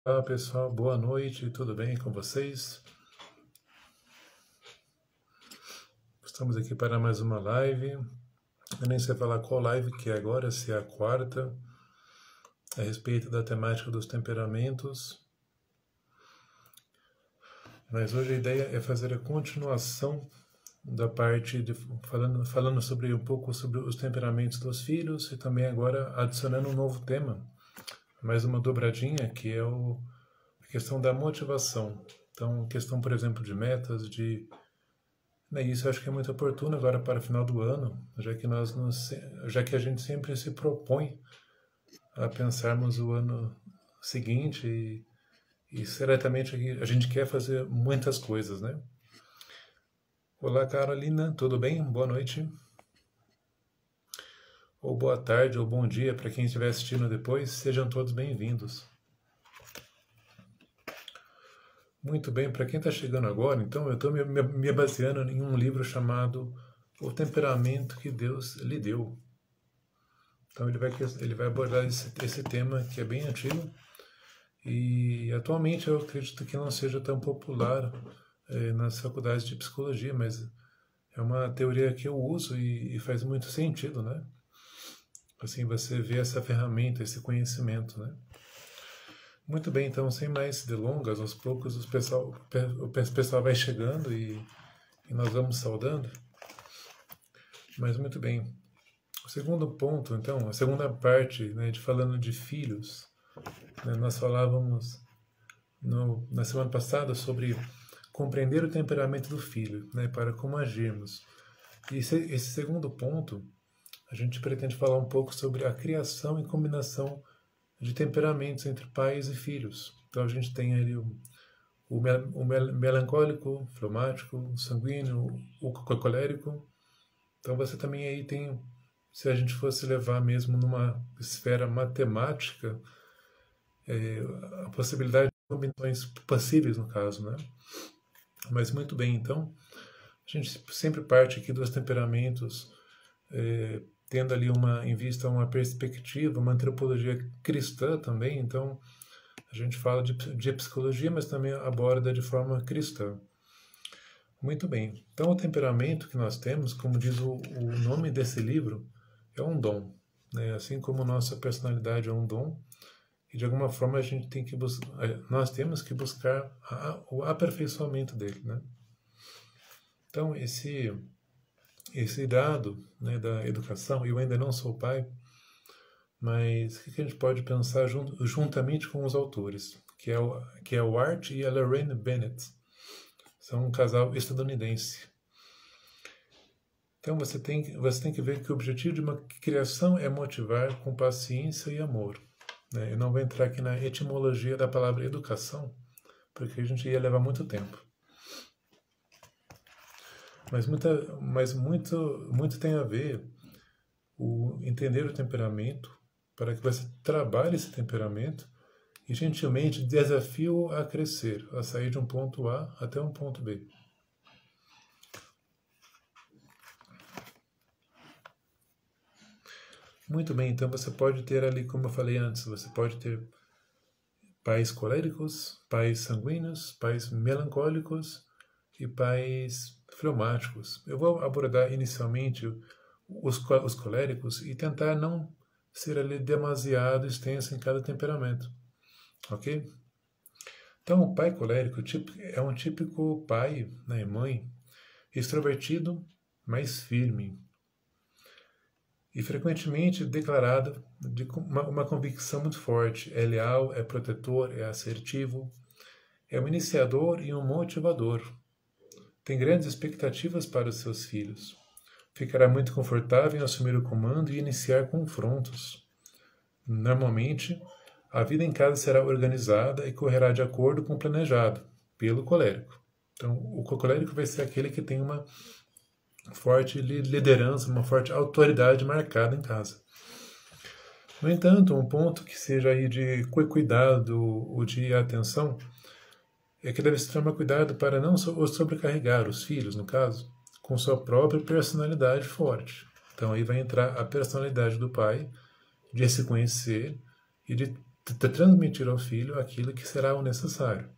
Olá pessoal, boa noite, tudo bem com vocês? Estamos aqui para mais uma live. Eu nem sei falar qual live que é agora, se é a quarta, a respeito da temática dos temperamentos. Mas hoje a ideia é fazer a continuação da parte de falando sobre um pouco sobre os temperamentos dos filhos e também agora adicionando um novo tema, mais uma dobradinha, que é a questão da motivação. Então, questão, por exemplo, de metas, isso eu acho que é muito oportuno agora para o final do ano, já que a gente sempre se propõe a pensarmos o ano seguinte e certamente a gente quer fazer muitas coisas, né? Olá, Carolina, tudo bem? Boa noite. Ou boa tarde, ou bom dia para quem estiver assistindo depois. Sejam todos bem-vindos. Muito bem, para quem está chegando agora, então eu estou me baseando em um livro chamado O Temperamento que Deus lhe deu. Então ele vai abordar esse tema que é bem antigo e atualmente eu acredito que não seja tão popular nas faculdades de psicologia, mas é uma teoria que eu uso e faz muito sentido, né? Assim, você vê essa ferramenta, esse conhecimento, né? Muito bem, então, sem mais delongas, aos poucos o pessoal vai chegando e nós vamos saudando. Mas muito bem. O segundo ponto, então, a segunda parte, né, de falando de filhos, né, nós falávamos na semana passada sobre compreender o temperamento do filho, né, para como agirmos. E esse segundo ponto, a gente pretende falar um pouco sobre a criação e combinação de temperamentos entre pais e filhos. Então a gente tem ali o melancólico, fleumático, o sanguíneo, o colérico. Então você também aí tem, se a gente fosse levar mesmo numa esfera matemática, a possibilidade de combinações possíveis no caso, né? Mas muito bem, então a gente sempre parte aqui dos temperamentos, tendo ali em vista uma perspectiva, uma antropologia cristã também. Então a gente fala de psicologia, mas também aborda de forma cristã. Muito bem. Então o temperamento que nós temos, como diz o nome desse livro, é um dom, né? Assim como nossa personalidade é um dom, e de alguma forma a gente tem que nós temos que buscar o aperfeiçoamento dele, né? Então esse dado, né, da educação, eu ainda não sou pai, mas o que a gente pode pensar juntamente com os autores, que é o Art e a Lorraine Bennett, são um casal estadunidense. Então você tem que ver que o objetivo de uma criação é motivar com paciência e amor, né? Eu não vou entrar aqui na etimologia da palavra educação, porque a gente ia levar muito tempo. Mas muito tem a ver o entender o temperamento, para que você trabalhe esse temperamento e gentilmente desafie-o a crescer, a sair de um ponto A até um ponto B. Muito bem, então você pode ter ali, como eu falei antes, você pode ter pais coléricos, pais sanguíneos, pais melancólicos e pais fleumáticos. Eu vou abordar inicialmente os coléricos e tentar não ser ali demasiado extenso em cada temperamento, ok? Então, o pai colérico é um típico pai, né, mãe, extrovertido, mas firme, e frequentemente declarado de uma convicção muito forte. É leal, é protetor, é assertivo, é um iniciador e um motivador. Tem grandes expectativas para os seus filhos. Ficará muito confortável em assumir o comando e iniciar confrontos. Normalmente, a vida em casa será organizada e correrá de acordo com o planejado, pelo colérico. Então, o colérico vai ser aquele que tem uma forte liderança, uma forte autoridade marcada em casa. No entanto, um ponto que seja aí de cuidado ou de atenção é que deve-se tomar cuidado para não sobrecarregar os filhos, no caso, com sua própria personalidade forte. Então aí vai entrar a personalidade do pai, de se conhecer e de transmitir ao filho aquilo que será o necessário.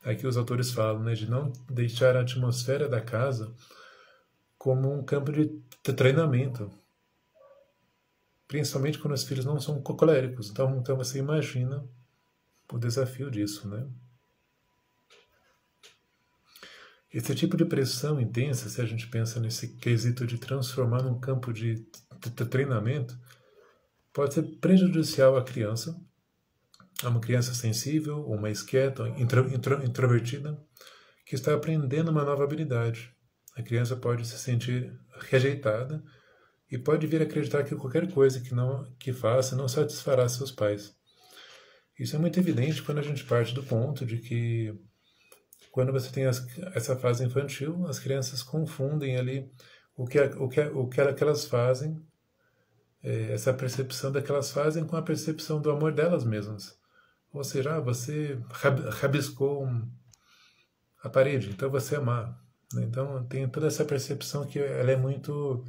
Aqui os autores falam, né, de não deixar a atmosfera da casa como um campo de treinamento, principalmente quando os filhos não são coléricos. Então você imagina o desafio disso, né? Esse tipo de pressão intensa, se a gente pensa nesse quesito de transformar num campo de treinamento, pode ser prejudicial à criança, a uma criança sensível, ou mais quieta, introvertida, que está aprendendo uma nova habilidade. A criança pode se sentir rejeitada e pode vir a acreditar que qualquer coisa que faça não satisfará seus pais. Isso é muito evidente quando a gente parte do ponto de que, quando você tem essa fase infantil, as crianças confundem ali o que elas fazem, essa percepção da que elas fazem, com a percepção do amor delas mesmas. Ou seja, você rabiscou a parede, então você é má. Então tem toda essa percepção que ela é muito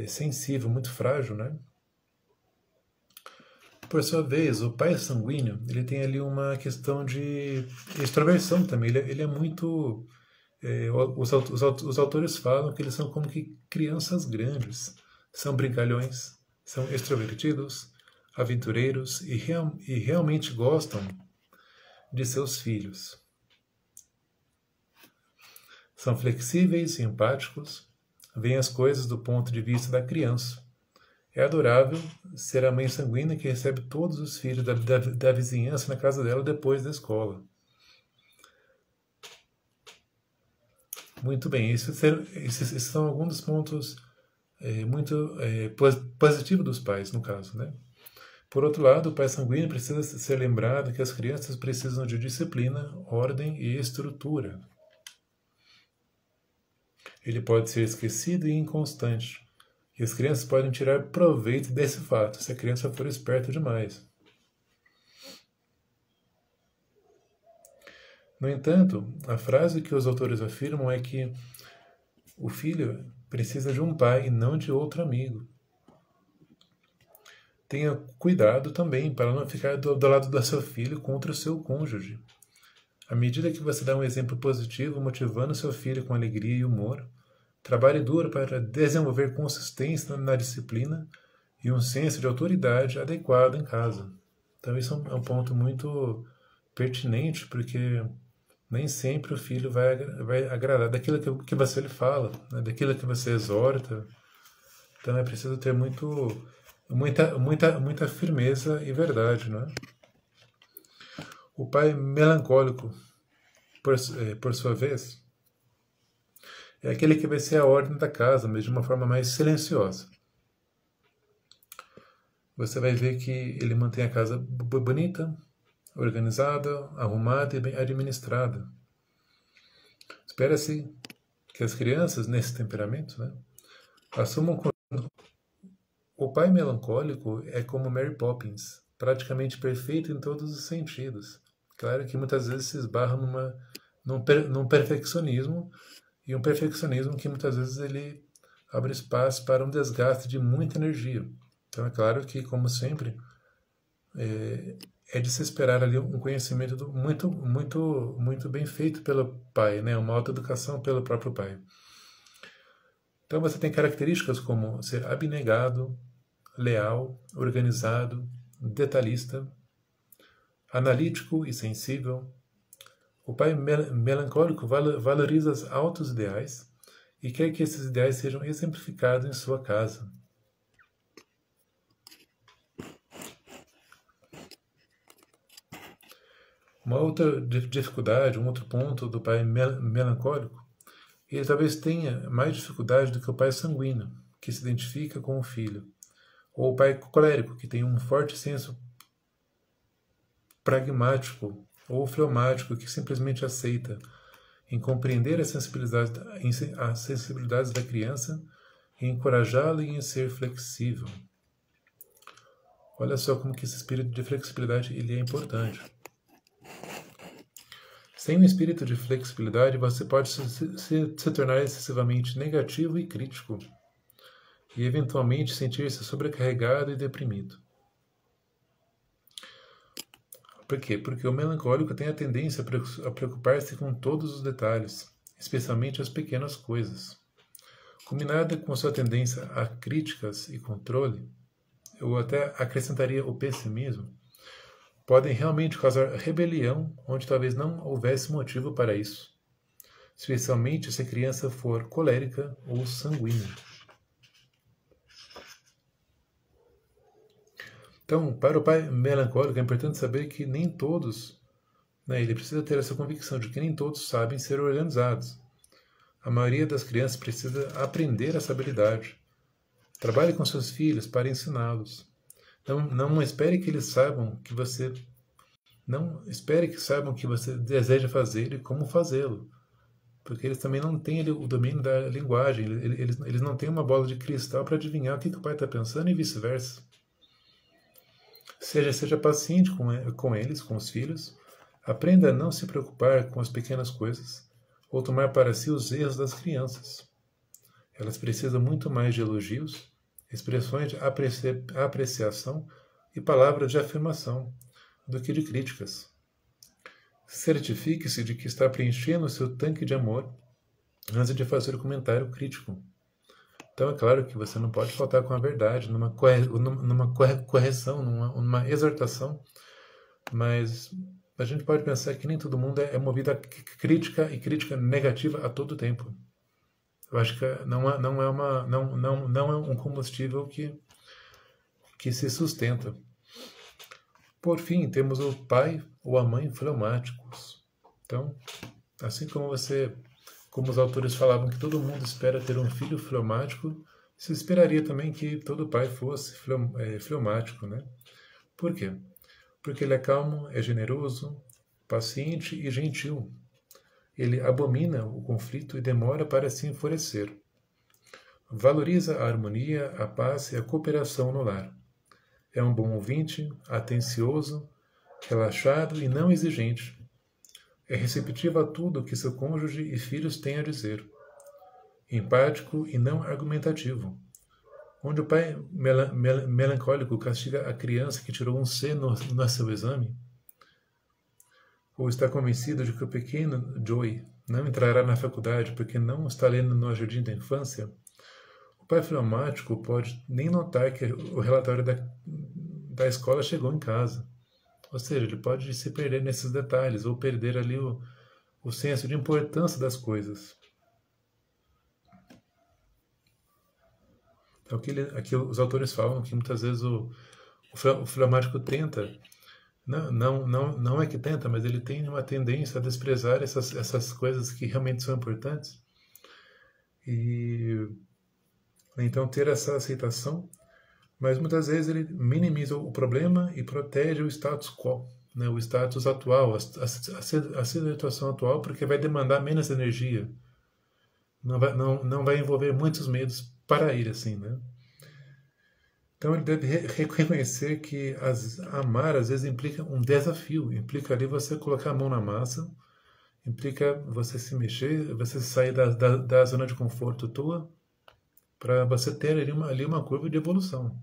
sensível, muito frágil, né? Por sua vez, o pai sanguíneo, ele tem ali uma questão de extroversão também. Ele é muito... os autores falam que eles são como que crianças grandes. São brincalhões, são extrovertidos, aventureiros e realmente gostam de seus filhos. São flexíveis e empáticos, veem as coisas do ponto de vista da criança. É adorável ser a mãe sanguínea que recebe todos os filhos da vizinhança na casa dela depois da escola. Muito bem, esses são alguns dos pontos muito positivos dos pais, no caso, né? Por outro lado, o pai sanguíneo precisa ser lembrado que as crianças precisam de disciplina, ordem e estrutura. Ele pode ser esquecido e inconstante. E as crianças podem tirar proveito desse fato, se a criança for esperta demais. No entanto, a frase que os autores afirmam é que o filho precisa de um pai e não de outro amigo. Tenha cuidado também para não ficar do lado do seu filho contra o seu cônjuge. À medida que você dá um exemplo positivo, motivando seu filho com alegria e humor, trabalhe duro para desenvolver consistência na disciplina e um senso de autoridade adequado em casa. Então isso é um ponto muito pertinente, porque nem sempre o filho vai agradar daquilo que você lhe fala, né, daquilo que você exorta. Então é preciso ter muita firmeza e verdade, não é? O pai melancólico, por sua vez, é aquele que vai ser a ordem da casa, mas de uma forma mais silenciosa. Você vai ver que ele mantém a casa bonita, organizada, arrumada e bem administrada. Espera-se que as crianças, nesse temperamento, né, assumam... O pai melancólico é como Mary Poppins, praticamente perfeito em todos os sentidos. Claro que muitas vezes se esbarra num perfeccionismo, e um perfeccionismo que muitas vezes ele abre espaço para um desgaste de muita energia. Então é claro que, como sempre, é de se esperar ali um conhecimento muito bem feito pelo pai, né? Uma autoeducação pelo próprio pai. Então você tem características como ser abnegado, leal, organizado, detalhista, analítico e sensível. O pai melancólico valoriza os altos ideais e quer que esses ideais sejam exemplificados em sua casa. Uma outra dificuldade, um outro ponto do pai melancólico, ele talvez tenha mais dificuldade do que o pai sanguíneo, que se identifica com o filho, ou o pai colérico, que tem um forte senso pragmático ou fleumático, que simplesmente aceita em compreender as sensibilidades da criança e encorajá-la em ser flexível. Olha só como que esse espírito de flexibilidade ele é importante. Sem um espírito de flexibilidade, você pode se tornar excessivamente negativo e crítico. e eventualmente sentir-se sobrecarregado e deprimido. Por quê? Porque o melancólico tem a tendência a preocupar-se com todos os detalhes, especialmente as pequenas coisas. Combinada com sua tendência a críticas e controle, eu até acrescentaria o pessimismo, podem realmente causar rebelião onde talvez não houvesse motivo para isso, especialmente se a criança for colérica ou sanguínea. Então, para o pai melancólico, é importante saber que nem todos, ele precisa ter essa convicção de que nem todos sabem ser organizados. A maioria das crianças precisa aprender essa habilidade. Trabalhe com seus filhos para ensiná-los. Não espere que eles saibam que você deseja fazer e como fazê-lo, porque eles também não têm o domínio da linguagem. Eles não têm uma bola de cristal para adivinhar o que o pai está pensando e vice-versa. Seja paciente com eles, com os filhos. Aprenda a não se preocupar com as pequenas coisas ou tomar para si os erros das crianças. Elas precisam muito mais de elogios, expressões de apreciação e palavras de afirmação do que de críticas. Certifique-se de que está preenchendo o seu tanque de amor antes de fazer o comentário crítico. Então é claro que você não pode faltar com a verdade, numa correção, numa exortação, mas a gente pode pensar que nem todo mundo é movido a crítica e crítica negativa a todo tempo. Eu acho que não é um combustível que se sustenta. Por fim, temos o pai ou a mãe fleumáticos. Então, assim como os autores falavam que todo mundo espera ter um filho fleumático, se esperaria também que todo pai fosse fleumático, né? Por quê? Porque ele é calmo, é generoso, paciente e gentil. Ele abomina o conflito e demora para se enfurecer. Valoriza a harmonia, a paz e a cooperação no lar. É um bom ouvinte, atencioso, relaxado e não exigente. É receptivo a tudo que seu cônjuge e filhos têm a dizer. Empático e não argumentativo. Onde o pai melancólico castiga a criança que tirou um C no seu exame, ou está convencido de que o pequeno Joey não entrará na faculdade porque não está lendo no jardim da infância, o pai fleumático pode nem notar que o relatório da escola chegou em casa. Ou seja, ele pode se perder nesses detalhes ou perder ali o senso de importância das coisas. Então, aqui os autores falam que muitas vezes o fleumático tenta, não é que tenta, mas ele tem uma tendência a desprezar essas coisas que realmente são importantes. E então ter essa aceitação, mas muitas vezes ele minimiza o problema e protege o status quo, né, o status atual, a situação atual, porque vai demandar menos energia. Não vai envolver muitos medos para ir assim, né? Então ele deve reconhecer que amar às vezes implica um desafio, implica ali você colocar a mão na massa, implica você se mexer, você sair da zona de conforto tua, para você ter ali uma curva de evolução.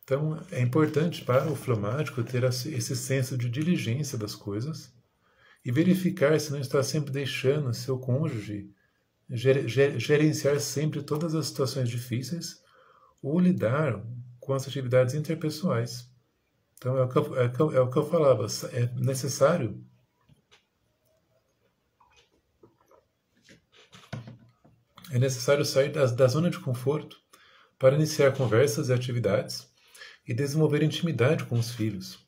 Então é importante para o fleumático ter esse senso de diligência das coisas e verificar se não está sempre deixando seu cônjuge gerenciar sempre todas as situações difíceis ou lidar com as atividades interpessoais. Então é o que eu falava, é necessário sair da zona de conforto para iniciar conversas e atividades e desenvolver intimidade com os filhos.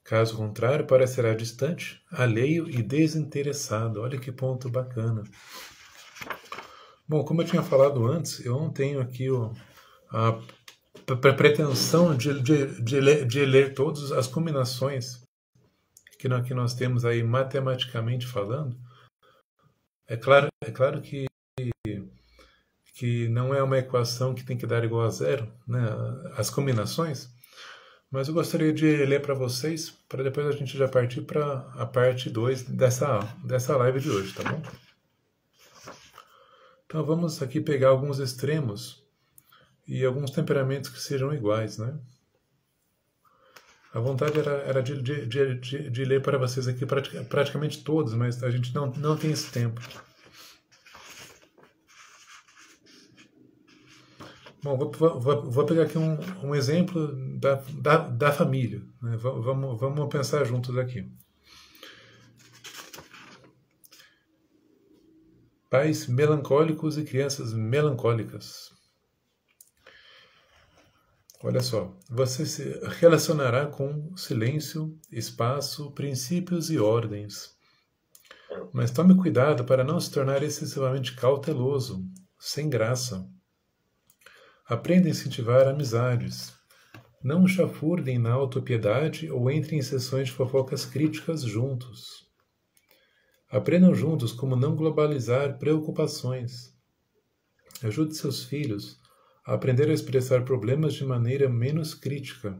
Caso contrário, parecerá distante, alheio e desinteressado. Olha que ponto bacana. Bom, como eu tinha falado antes, eu não tenho aqui a pretensão de ler todas as combinações que nós temos aí matematicamente falando. É claro que não é uma equação que tem que dar igual a zero, né, as combinações, mas eu gostaria de ler para vocês, para depois a gente já partir para a parte 2 dessa live de hoje, tá bom? Então vamos aqui pegar alguns extremos e alguns temperamentos que sejam iguais, né? A vontade era de ler para vocês aqui praticamente todos, mas a gente não tem esse tempo. Bom, vou pegar aqui um exemplo da família, né? Vamos pensar juntos aqui. Pais melancólicos e crianças melancólicas. Olha só, você se relacionará com silêncio, espaço, princípios e ordens. Mas tome cuidado para não se tornar excessivamente cauteloso, sem graça. Aprenda a incentivar amizades. Não chafurdem na autopiedade ou entrem em sessões de fofocas críticas juntos. Aprendam juntos como não globalizar preocupações. Ajude seus filhos a aprender a expressar problemas de maneira menos crítica.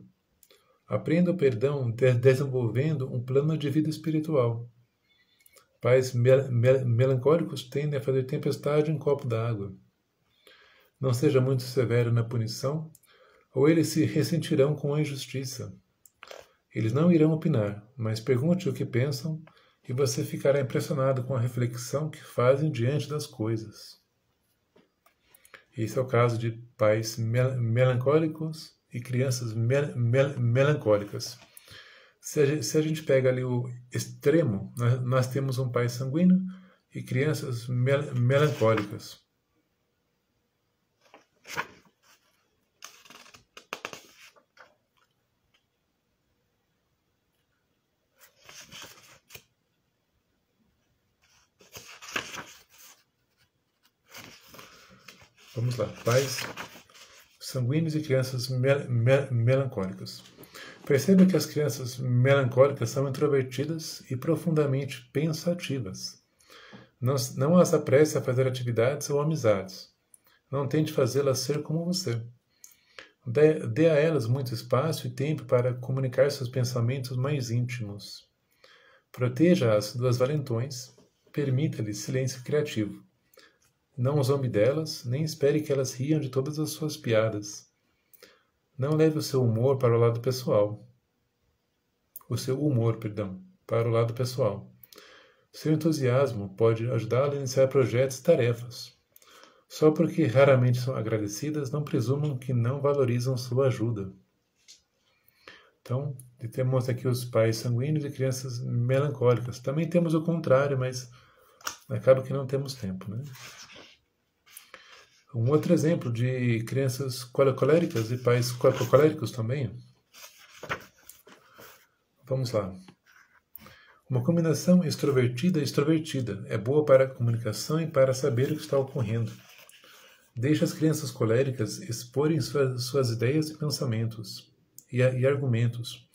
Aprenda o perdão desenvolvendo um plano de vida espiritual. Pais melancólicos tendem a fazer tempestade em copo d'água. Não seja muito severo na punição, ou eles se ressentirão com a injustiça. Eles não irão opinar, mas pergunte o que pensam e você ficará impressionado com a reflexão que fazem diante das coisas. Esse é o caso de pais melancólicos e crianças melancólicas. Se a gente pega ali o extremo, nós temos um pai sanguíneo e crianças melancólicas. Vamos lá, pais sanguíneos e crianças melancólicas. Perceba que as crianças melancólicas são introvertidas e profundamente pensativas. Não as apresse a fazer atividades ou amizades. Não tente fazê-las ser como você. Dê a elas muito espaço e tempo para comunicar seus pensamentos mais íntimos. Proteja-as dos valentões. Permita-lhes silêncio criativo. Não zombe delas, nem espere que elas riam de todas as suas piadas. Não leve o seu humor para o lado pessoal. Para o lado pessoal. Seu entusiasmo pode ajudá-lo a iniciar projetos e tarefas. Só porque raramente são agradecidas, não presumam que não valorizam sua ajuda. Então, temos aqui os pais sanguíneos e crianças melancólicas. Também temos o contrário, mas acaba que não temos tempo, né? Um outro exemplo de crianças coléricas e pais coléricos também. Vamos lá. Uma combinação extrovertida é boa para a comunicação e para saber o que está ocorrendo. Deixe as crianças coléricas exporem suas ideias e pensamentos e argumentos.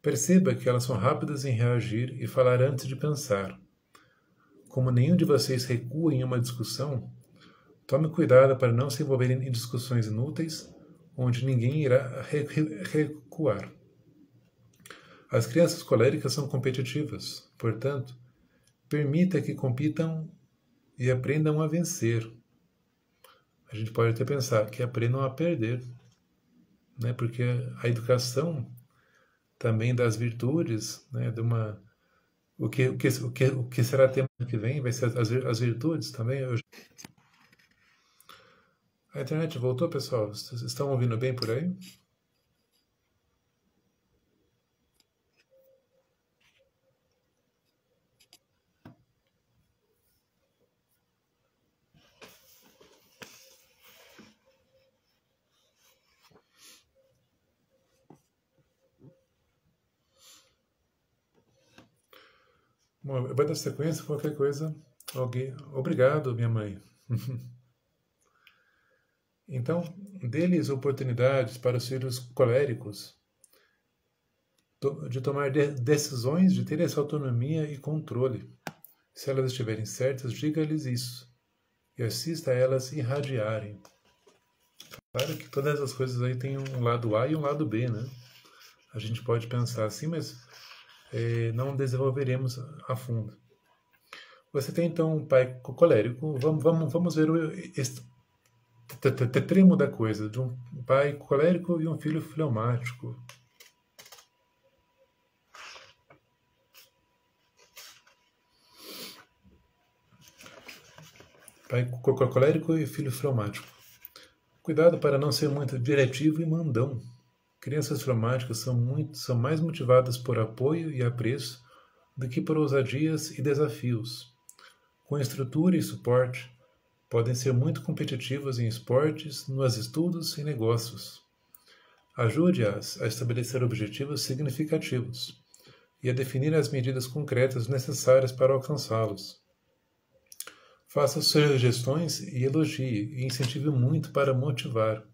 Perceba que elas são rápidas em reagir e falar antes de pensar. Como nenhum de vocês recua em uma discussão, tome cuidado para não se envolver em discussões inúteis, onde ninguém irá recuar. As crianças coléricas são competitivas, portanto, permita que compitam e aprendam a vencer. A gente pode até pensar que aprendam a perder, né? Porque a educação também das virtudes, né? O que será tema que vem vai ser as virtudes também. A internet voltou, pessoal? Vocês estão ouvindo bem por aí? Bom, eu vou dar sequência, qualquer coisa. Obrigado, minha mãe. Então, dê-lhes oportunidades para os filhos coléricos de tomar decisões, de ter essa autonomia e controle. Se elas estiverem certas, diga-lhes isso e assista a elas irradiarem. Claro que todas as coisas aí têm um lado A e um lado B, né? A gente pode pensar assim, mas não desenvolveremos a fundo. Você tem então um pai colérico. Vamos ver esse tremo da coisa, de um pai colérico e um filho fleumático. Pai colérico e filho fleumático. Cuidado para não ser muito diretivo e mandão. Crianças fleumáticas são mais motivadas por apoio e apreço do que por ousadias e desafios. Com estrutura e suporte, podem ser muito competitivas em esportes, nos estudos e negócios. Ajude-as a estabelecer objetivos significativos e a definir as medidas concretas necessárias para alcançá-los. Faça sugestões e elogie e incentive muito para motivar.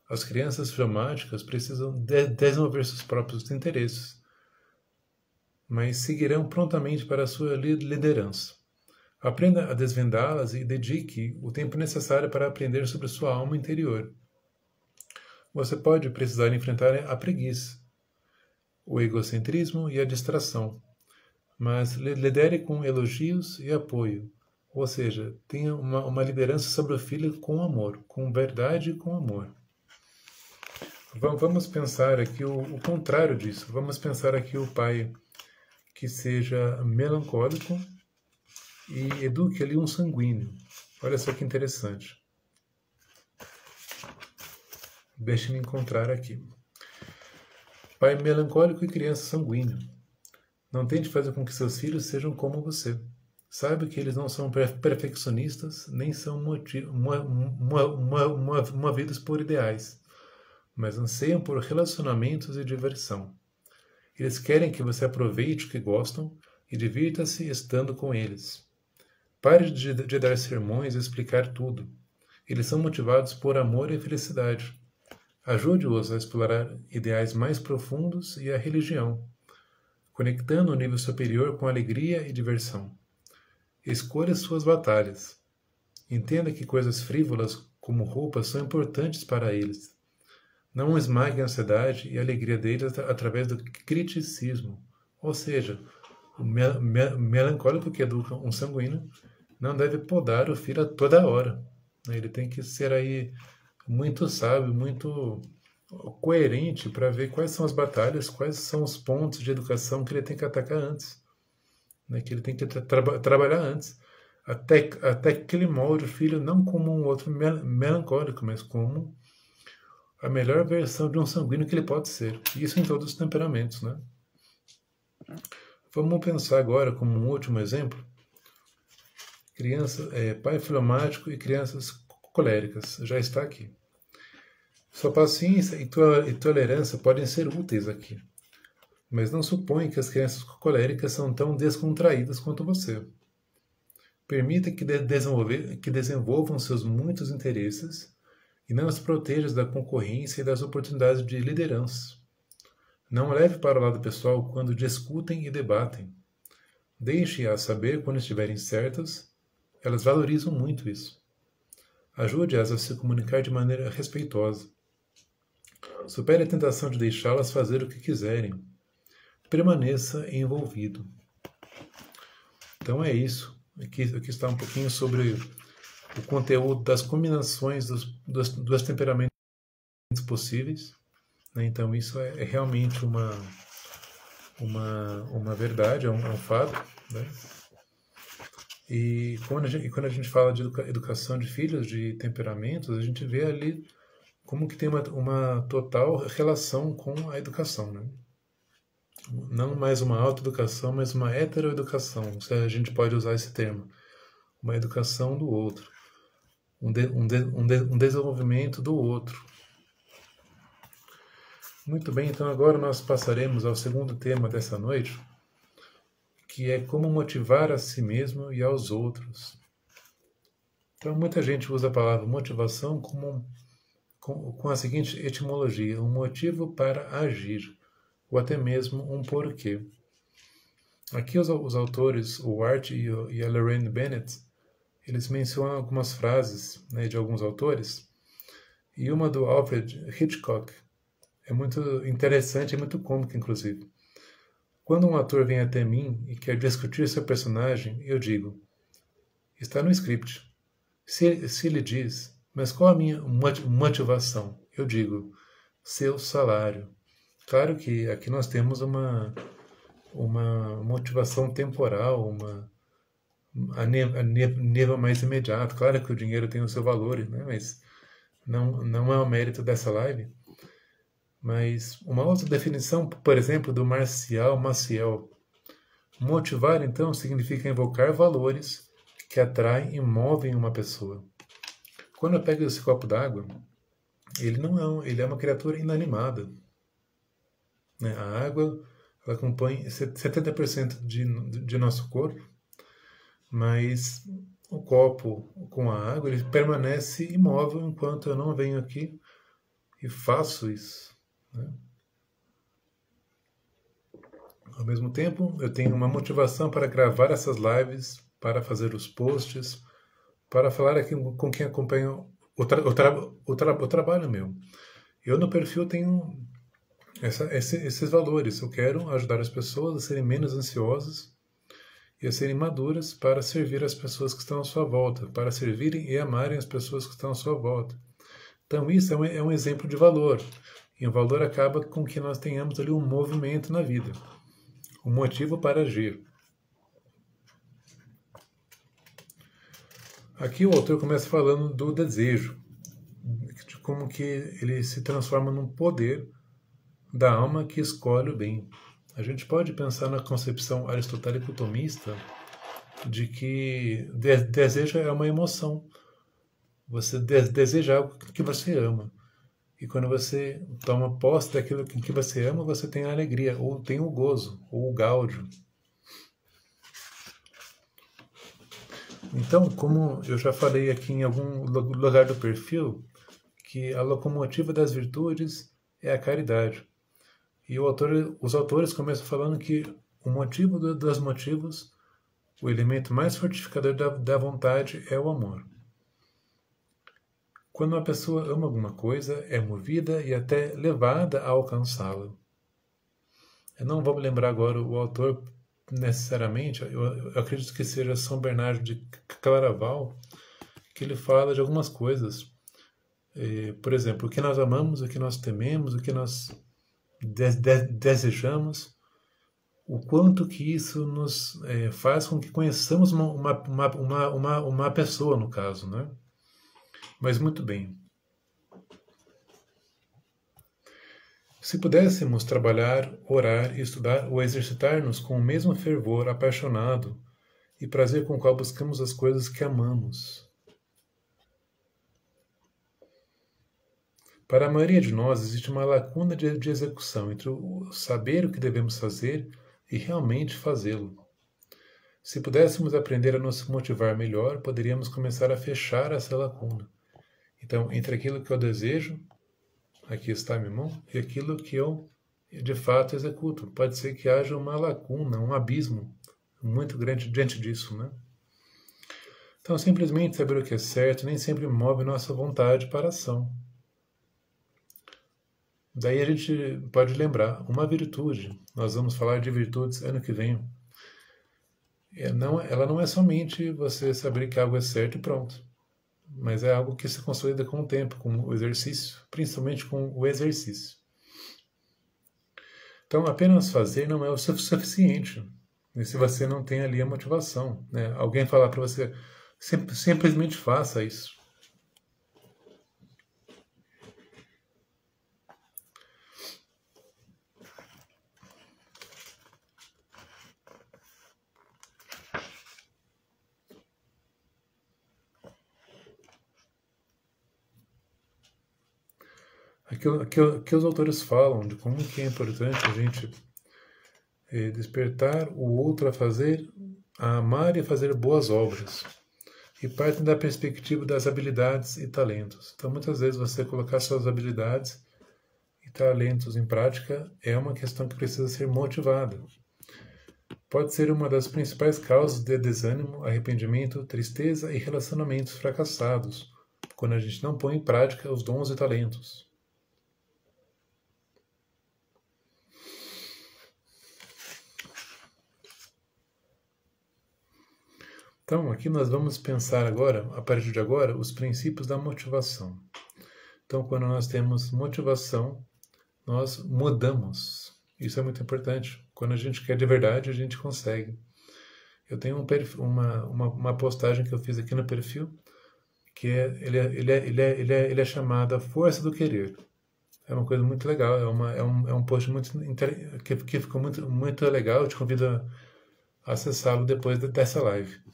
As crianças fleumáticas precisam desenvolver seus próprios interesses, mas seguirão prontamente para a sua liderança. Aprenda a desvendá-las e dedique o tempo necessário para aprender sobre sua alma interior. Você pode precisar enfrentar a preguiça, o egocentrismo e a distração, mas lidere com elogios e apoio, ou seja, tenha uma liderança sobre o filho com amor, com verdade e com amor. Vamos pensar aqui o contrário disso. Vamos pensar aqui o pai que seja melancólico e eduque ali um sanguíneo. Olha só que interessante. Deixe-me encontrar aqui. Pai melancólico e criança sanguíneo. Não tente fazer com que seus filhos sejam como você. Saiba que eles não são perfeccionistas, nem são movidos por ideais, mas anseiam por relacionamentos e diversão. Eles querem que você aproveite o que gostam e divirta-se estando com eles. Pare de dar sermões e explicar tudo. Eles são motivados por amor e felicidade. Ajude-os a explorar ideais mais profundos e a religião, conectando o nível superior com alegria e diversão. Escolha suas batalhas. Entenda que coisas frívolas como roupas são importantes para eles. Não esmague a ansiedade e a alegria deles através do criticismo. Ou seja, o melancólico que educa um sanguíneo não deve podar o filho a toda hora. Ele tem que ser aí muito sábio, muito coerente para ver quais são as batalhas, quais são os pontos de educação que ele tem que atacar antes, que ele tem que trabalhar antes, até que ele molde o filho não como um outro melancólico, mas como a melhor versão de um sanguíneo que ele pode ser. Isso em todos os temperamentos, né? Vamos pensar agora como um último exemplo, pai fleumático e crianças coléricas. Já está aqui. Sua paciência e tolerância podem ser úteis aqui, mas não suponha que as crianças coléricas são tão descontraídas quanto você. Permita que desenvolvam seus muitos interesses e não as proteja da concorrência e das oportunidades de liderança. Não leve para o lado pessoal quando discutem e debatem. Deixe-as saber quando estiverem certas. Elas valorizam muito isso. Ajude-as a se comunicar de maneira respeitosa. Supere a tentação de deixá-las fazer o que quiserem. Permaneça envolvido. Então é isso. Aqui está um pouquinho sobre o conteúdo das combinações dos temperamentos possíveis. Então isso é realmente uma verdade, é um fato. Né? E quando a gente fala de educação de filhos, de temperamentos, a gente vê ali como que tem uma total relação com a educação. Né? Não mais uma autoeducação, mas uma heteroeducação, se a gente pode usar esse termo. Uma educação do outro. Um desenvolvimento do outro. Muito bem, então agora nós passaremos ao segundo tema dessa noite, que é como motivar a si mesmo e aos outros. Então muita gente usa a palavra motivação com a seguinte etimologia, um motivo para agir, ou até mesmo um porquê. Aqui os autores, o Art e a Lorraine Bennett, eles mencionam algumas frases, né, de alguns autores, e uma do Alfred Hitchcock é muito interessante e muito cômica, inclusive. Quando um ator vem até mim e quer discutir seu personagem, eu digo, Está no script. Se ele diz, mas qual a minha motivação? Eu digo, seu salário. Claro que aqui nós temos uma motivação temporal, a nível mais imediato. Claro que o dinheiro tem o seu valor, né? Mas não é o mérito dessa live. Mas uma outra definição, por exemplo, do Maciel. Motivar, então, significa invocar valores que atraem e movem uma pessoa. Quando eu pego esse copo d'água, ele é uma criatura inanimada. Né? A água, ela compõe 70% de nosso corpo, mas o copo com a água, ele permanece imóvel enquanto eu não venho aqui e faço isso. Né? Ao mesmo tempo, eu tenho uma motivação para gravar essas lives, para fazer os posts, para falar aqui com quem acompanha o trabalho meu. Eu no perfil tenho esses valores. Eu quero ajudar as pessoas a serem menos ansiosas e a serem maduras para servir as pessoas que estão à sua volta, para servirem e amarem as pessoas que estão à sua volta. Então isso é um exemplo de valor. E o valor acaba com que nós tenhamos ali um movimento na vida. Um motivo para agir. Aqui o autor começa falando do desejo, de como que ele se transforma num poder da alma que escolhe o bem. A gente pode pensar na concepção aristotélico-tomista de que desejo é uma emoção. Você deseja algo que você ama. E quando você toma posse daquilo que você ama, você tem a alegria, ou tem o gozo, ou o gáudio. Então, como eu já falei aqui em algum lugar do perfil, que a locomotiva das virtudes é a caridade. E os autores começam falando que o motivo dos motivos, o elemento mais fortificador da vontade é o amor. Quando uma pessoa ama alguma coisa, é movida e até levada a alcançá-la. Eu não vou me lembrar agora o autor necessariamente, eu acredito que seja São Bernardo de Claraval, que ele fala de algumas coisas. Por exemplo, o que nós amamos, o que nós tememos, o que nós desejamos, o quanto que isso nos faz com que conheçamos uma pessoa, no caso, né? Mas muito bem. Se pudéssemos trabalhar, orar, estudar ou exercitar-nos com o mesmo fervor apaixonado e prazer com o qual buscamos as coisas que amamos. Para a maioria de nós existe uma lacuna de execução entre o saber o que devemos fazer e realmente fazê-lo. Se pudéssemos aprender a nos motivar melhor, poderíamos começar a fechar essa lacuna. Então, entre aquilo que eu desejo, aqui está minha mão, e aquilo que eu de fato executo. Pode ser que haja uma lacuna, um abismo muito grande diante disso, né? Então, simplesmente saber o que é certo nem sempre move nossa vontade para a ação. Daí a gente pode lembrar, uma virtude, nós vamos falar de virtudes ano que vem, ela não é somente você saber que algo é certo e pronto, mas é algo que se consolida com o tempo, com o exercício, principalmente com o exercício. Então, apenas fazer não é o suficiente, se você não tem ali a motivação. Né? Alguém falar para você, simplesmente faça isso. Aqui os autores falam de como que é importante a gente despertar o outro a fazer, a amar e a fazer boas obras. E partem da perspectiva das habilidades e talentos. Então, muitas vezes, você colocar suas habilidades e talentos em prática é uma questão que precisa ser motivada. Pode ser uma das principais causas de desânimo, arrependimento, tristeza e relacionamentos fracassados, quando a gente não põe em prática os dons e talentos. Então, aqui nós vamos pensar agora, a partir de agora, os princípios da motivação. Então, quando nós temos motivação, nós mudamos. Isso é muito importante. Quando a gente quer de verdade, a gente consegue. Eu tenho uma postagem que eu fiz aqui no perfil, que ele é chamado A Força do Querer. É uma coisa muito legal, é um post que ficou muito legal. Eu te convido a acessá-lo depois dessa live.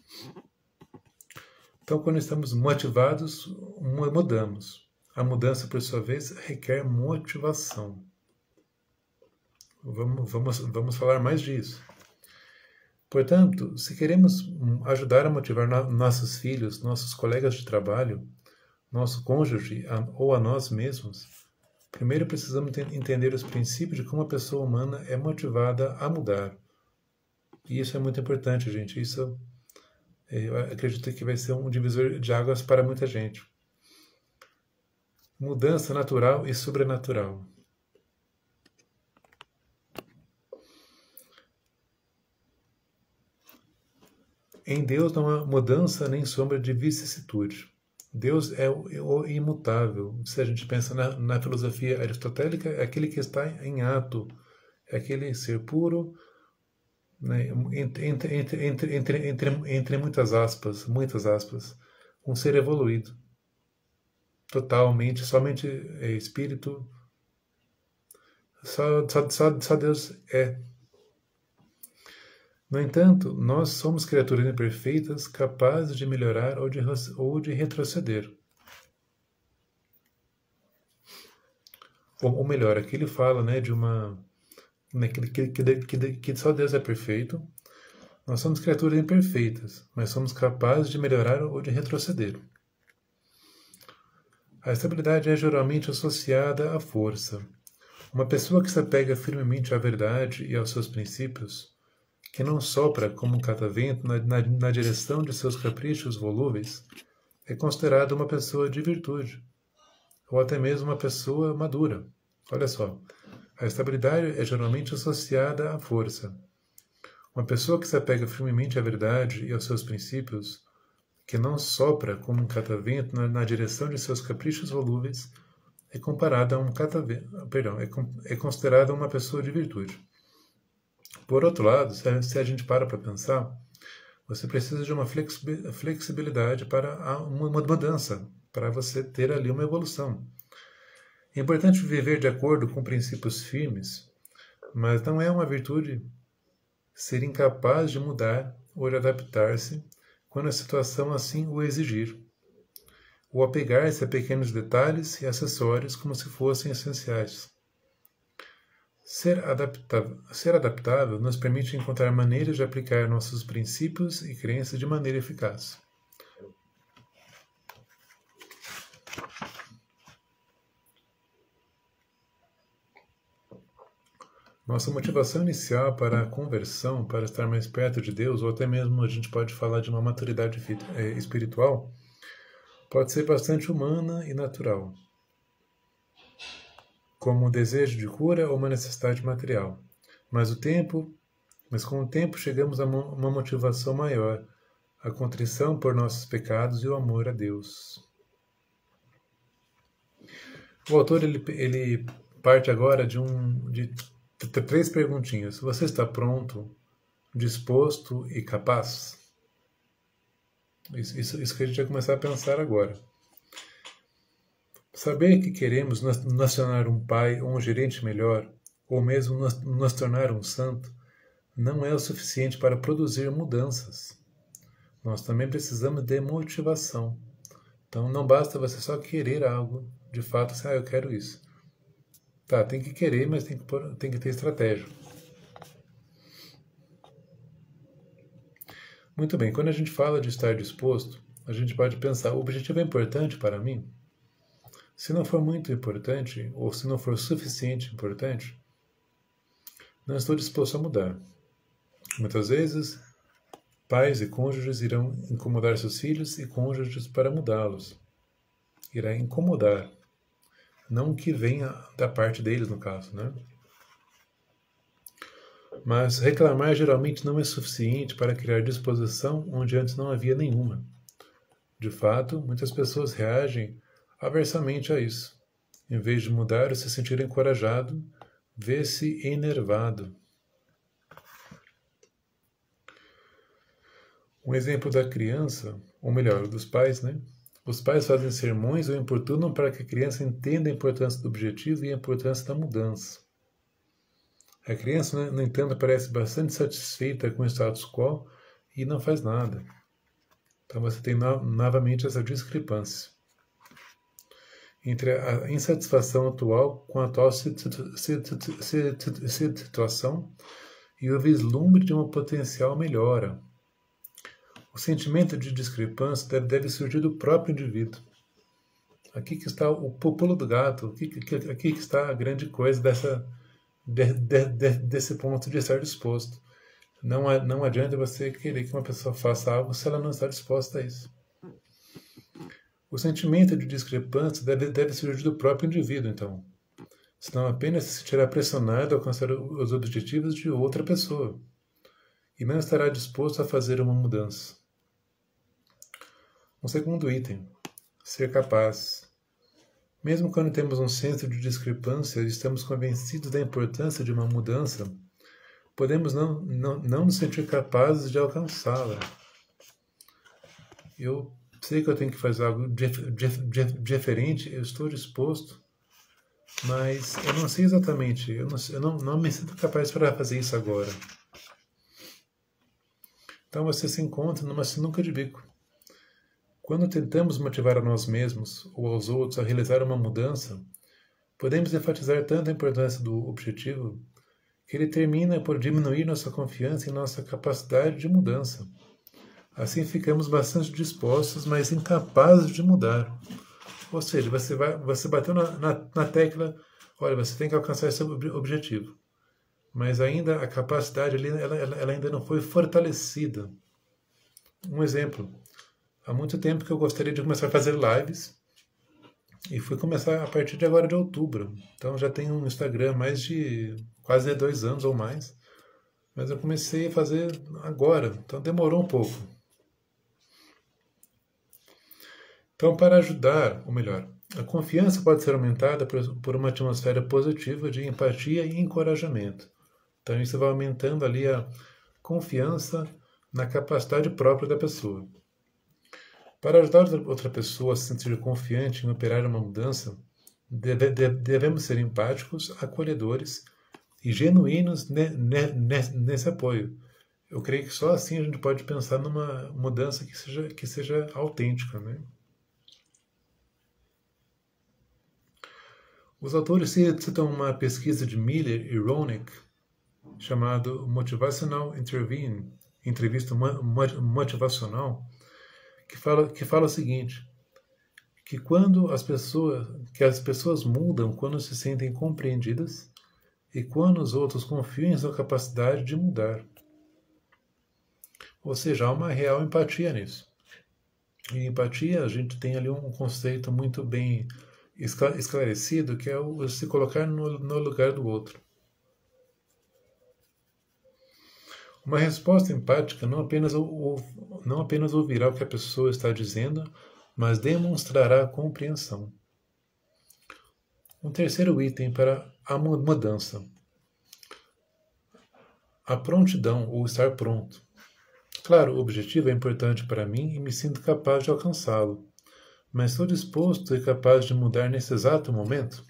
Então, quando estamos motivados, mudamos. A mudança, por sua vez, requer motivação. Vamos falar mais disso. Portanto, se queremos ajudar a motivar nossos filhos, nossos colegas de trabalho, nosso cônjuge ou a nós mesmos, primeiro precisamos entender os princípios de como a pessoa humana é motivada a mudar. E isso é muito importante, gente. Isso, eu acredito que vai ser um divisor de águas para muita gente. Mudança natural e sobrenatural. Em Deus não há mudança nem sombra de vicissitude. Deus é o imutável. Se a gente pensa na filosofia aristotélica, é aquele que está em ato, é aquele ser puro, né, entre muitas aspas, um ser evoluído. Totalmente, somente espírito. Só Deus é. No entanto, nós somos criaturas imperfeitas, capazes de melhorar ou de retroceder. Ou melhor, aqui ele fala, né, de uma... Né, que só Deus é perfeito. Nós somos criaturas imperfeitas, mas somos capazes de melhorar ou de retroceder. A estabilidade é geralmente associada à força. Uma pessoa que se apega firmemente à verdade e aos seus princípios, que não sopra como um catavento na direção de seus caprichos volúveis, é considerada uma pessoa de virtude, ou até mesmo uma pessoa madura. Olha só, a estabilidade é geralmente associada à força. Uma pessoa que se apega firmemente à verdade e aos seus princípios, que não sopra como um catavento na direção de seus caprichos volúveis, é comparada a um catavento, é considerada uma pessoa de virtude. Por outro lado, se a gente para pensar, você precisa de uma flexibilidade para uma mudança, para você ter ali uma evolução. É importante viver de acordo com princípios firmes, mas não é uma virtude ser incapaz de mudar ou de adaptar-se quando a situação assim o exigir, ou apegar-se a pequenos detalhes e acessórios como se fossem essenciais. Ser adaptável nos permite encontrar maneiras de aplicar nossos princípios e crenças de maneira eficaz. Nossa motivação inicial para a conversão, para estar mais perto de Deus, ou até mesmo a gente pode falar de uma maturidade espiritual, pode ser bastante humana e natural, como um desejo de cura ou uma necessidade material. Mas com o tempo chegamos a uma motivação maior, a contrição por nossos pecados e o amor a Deus. O autor ele parte agora de 3 perguntinhas. Você está pronto, disposto e capaz? Isso que a gente vai começar a pensar agora. Saber que queremos nos tornar um pai ou um gerente melhor, ou mesmo nos tornar um santo, não é o suficiente para produzir mudanças. Nós também precisamos de motivação. Então não basta você só querer algo, de fato, assim, eu quero isso. Tá, tem que querer, mas tem que ter estratégia. Muito bem, quando a gente fala de estar disposto, a gente pode pensar, o objetivo é importante para mim? Se não for muito importante, ou se não for suficiente importante, não estou disposto a mudar. Muitas vezes, pais e cônjuges irão incomodar seus filhos e cônjuges para mudá-los. Irá incomodar. Não que venha da parte deles, no caso, né? Mas reclamar geralmente não é suficiente para criar disposição onde antes não havia nenhuma. De fato, muitas pessoas reagem aversamente a isso. Em vez de mudar ou se sentir encorajado, vê-se enervado. Um exemplo da criança, ou melhor, dos pais, né? Os pais fazem sermões ou importunam para que a criança entenda a importância do objetivo e a importância da mudança. A criança, no entanto, parece bastante satisfeita com o status quo e não faz nada. Então você tem novamente essa discrepância entre a insatisfação atual com a atual situação e o vislumbre de uma potencial melhora. O sentimento de discrepância deve surgir do próprio indivíduo. Aqui que está o pulo do gato, aqui que está a grande coisa desse ponto de estar disposto. Não adianta você querer que uma pessoa faça algo se ela não está disposta a isso. O sentimento de discrepância deve surgir do próprio indivíduo, então. Senão apenas se sentirá pressionado a alcançar os objetivos de outra pessoa. E não estará disposto a fazer uma mudança. Um segundo item. Ser capaz. Mesmo quando temos um senso de discrepância e estamos convencidos da importância de uma mudança, podemos não nos sentir capazes de alcançá-la. Eu sei que eu tenho que fazer algo diferente, eu estou disposto, mas eu não sei exatamente, eu não me sinto capaz para fazer isso agora. Então você se encontra numa sinuca de bico. Quando tentamos motivar a nós mesmos ou aos outros a realizar uma mudança, podemos enfatizar tanto a importância do objetivo que ele termina por diminuir nossa confiança em nossa capacidade de mudança. Assim ficamos bastante dispostos, mas incapazes de mudar. Ou seja, você bateu na tecla, olha, você tem que alcançar esse objetivo. Mas ainda a capacidade ali, ela ainda não foi fortalecida. Um exemplo. Há muito tempo que eu gostaria de começar a fazer lives e fui começar a partir de agora de outubro. Então já tenho um Instagram há mais de quase 2 anos ou mais. Mas eu comecei a fazer agora, então demorou um pouco. Então, para ajudar, ou melhor, a confiança pode ser aumentada por uma atmosfera positiva de empatia e encorajamento. Então, isso vai aumentando ali a confiança na capacidade própria da pessoa. Para ajudar outra pessoa a se sentir confiante em operar uma mudança, devemos ser empáticos, acolhedores e genuínos nesse apoio. Eu creio que só assim a gente pode pensar numa mudança que seja autêntica, né? Os autores citam uma pesquisa de Miller e Roenick chamado Motivational Interview, entrevista motivacional, que fala o seguinte, que as pessoas mudam quando se sentem compreendidas e quando os outros confiam em sua capacidade de mudar. Ou seja, há uma real empatia nisso. E empatia, a gente tem ali um conceito muito bem esclarecido, que é o se colocar no lugar do outro. Uma resposta empática não apenas ouvirá o que a pessoa está dizendo, mas demonstrará compreensão. Um terceiro item para a mudança. A prontidão, ou estar pronto. Claro, o objetivo é importante para mim e me sinto capaz de alcançá-lo. Mas estou disposto e capaz de mudar nesse exato momento?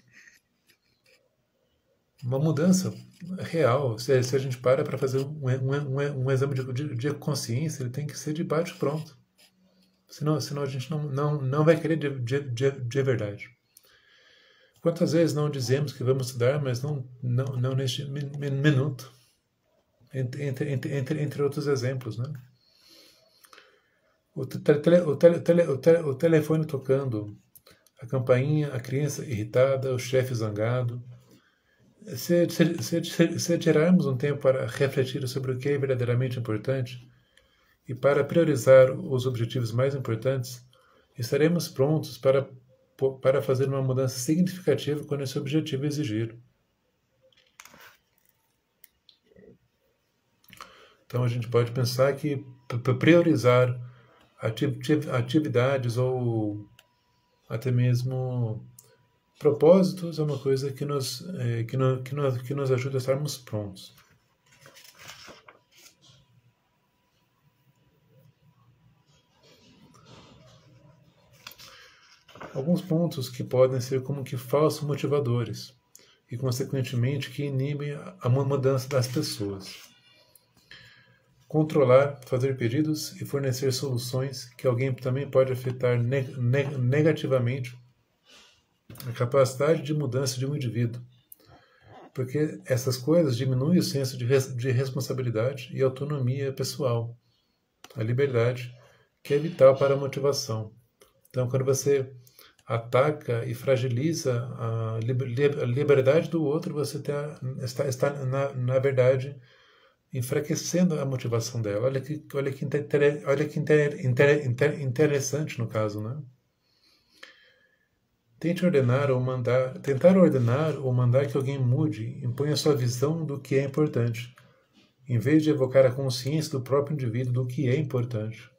Uma mudança real, se a gente para fazer um exame de consciência, ele tem que ser de bate pronto. Senão a gente não vai querer de verdade. Quantas vezes não dizemos que vamos estudar, mas não neste minuto? Entre outros exemplos, né? O telefone tocando, a campainha, a criança irritada, o chefe zangado. Se tirarmos um tempo para refletir sobre o que é verdadeiramente importante e para priorizar os objetivos mais importantes, estaremos prontos para fazer uma mudança significativa quando esse objetivo exigir. Então a gente pode pensar que priorizar atividades ou até mesmo propósitos é uma coisa que nos ajuda a estarmos prontos. Alguns pontos que podem ser como que falsos motivadores e, consequentemente, que inibem a mudança das pessoas. Controlar, fazer pedidos e fornecer soluções que alguém também pode afetar negativamente a capacidade de mudança de um indivíduo, porque essas coisas diminuem o senso de responsabilidade e autonomia pessoal, a liberdade, que é vital para a motivação. Então, quando você ataca e fragiliza a liberdade do outro, você está na verdade, enfraquecendo a motivação dela. Olha que interessante no caso, né? Tentar ordenar ou mandar que alguém mude impõe a sua visão do que é importante, em vez de evocar a consciência do próprio indivíduo do que é importante.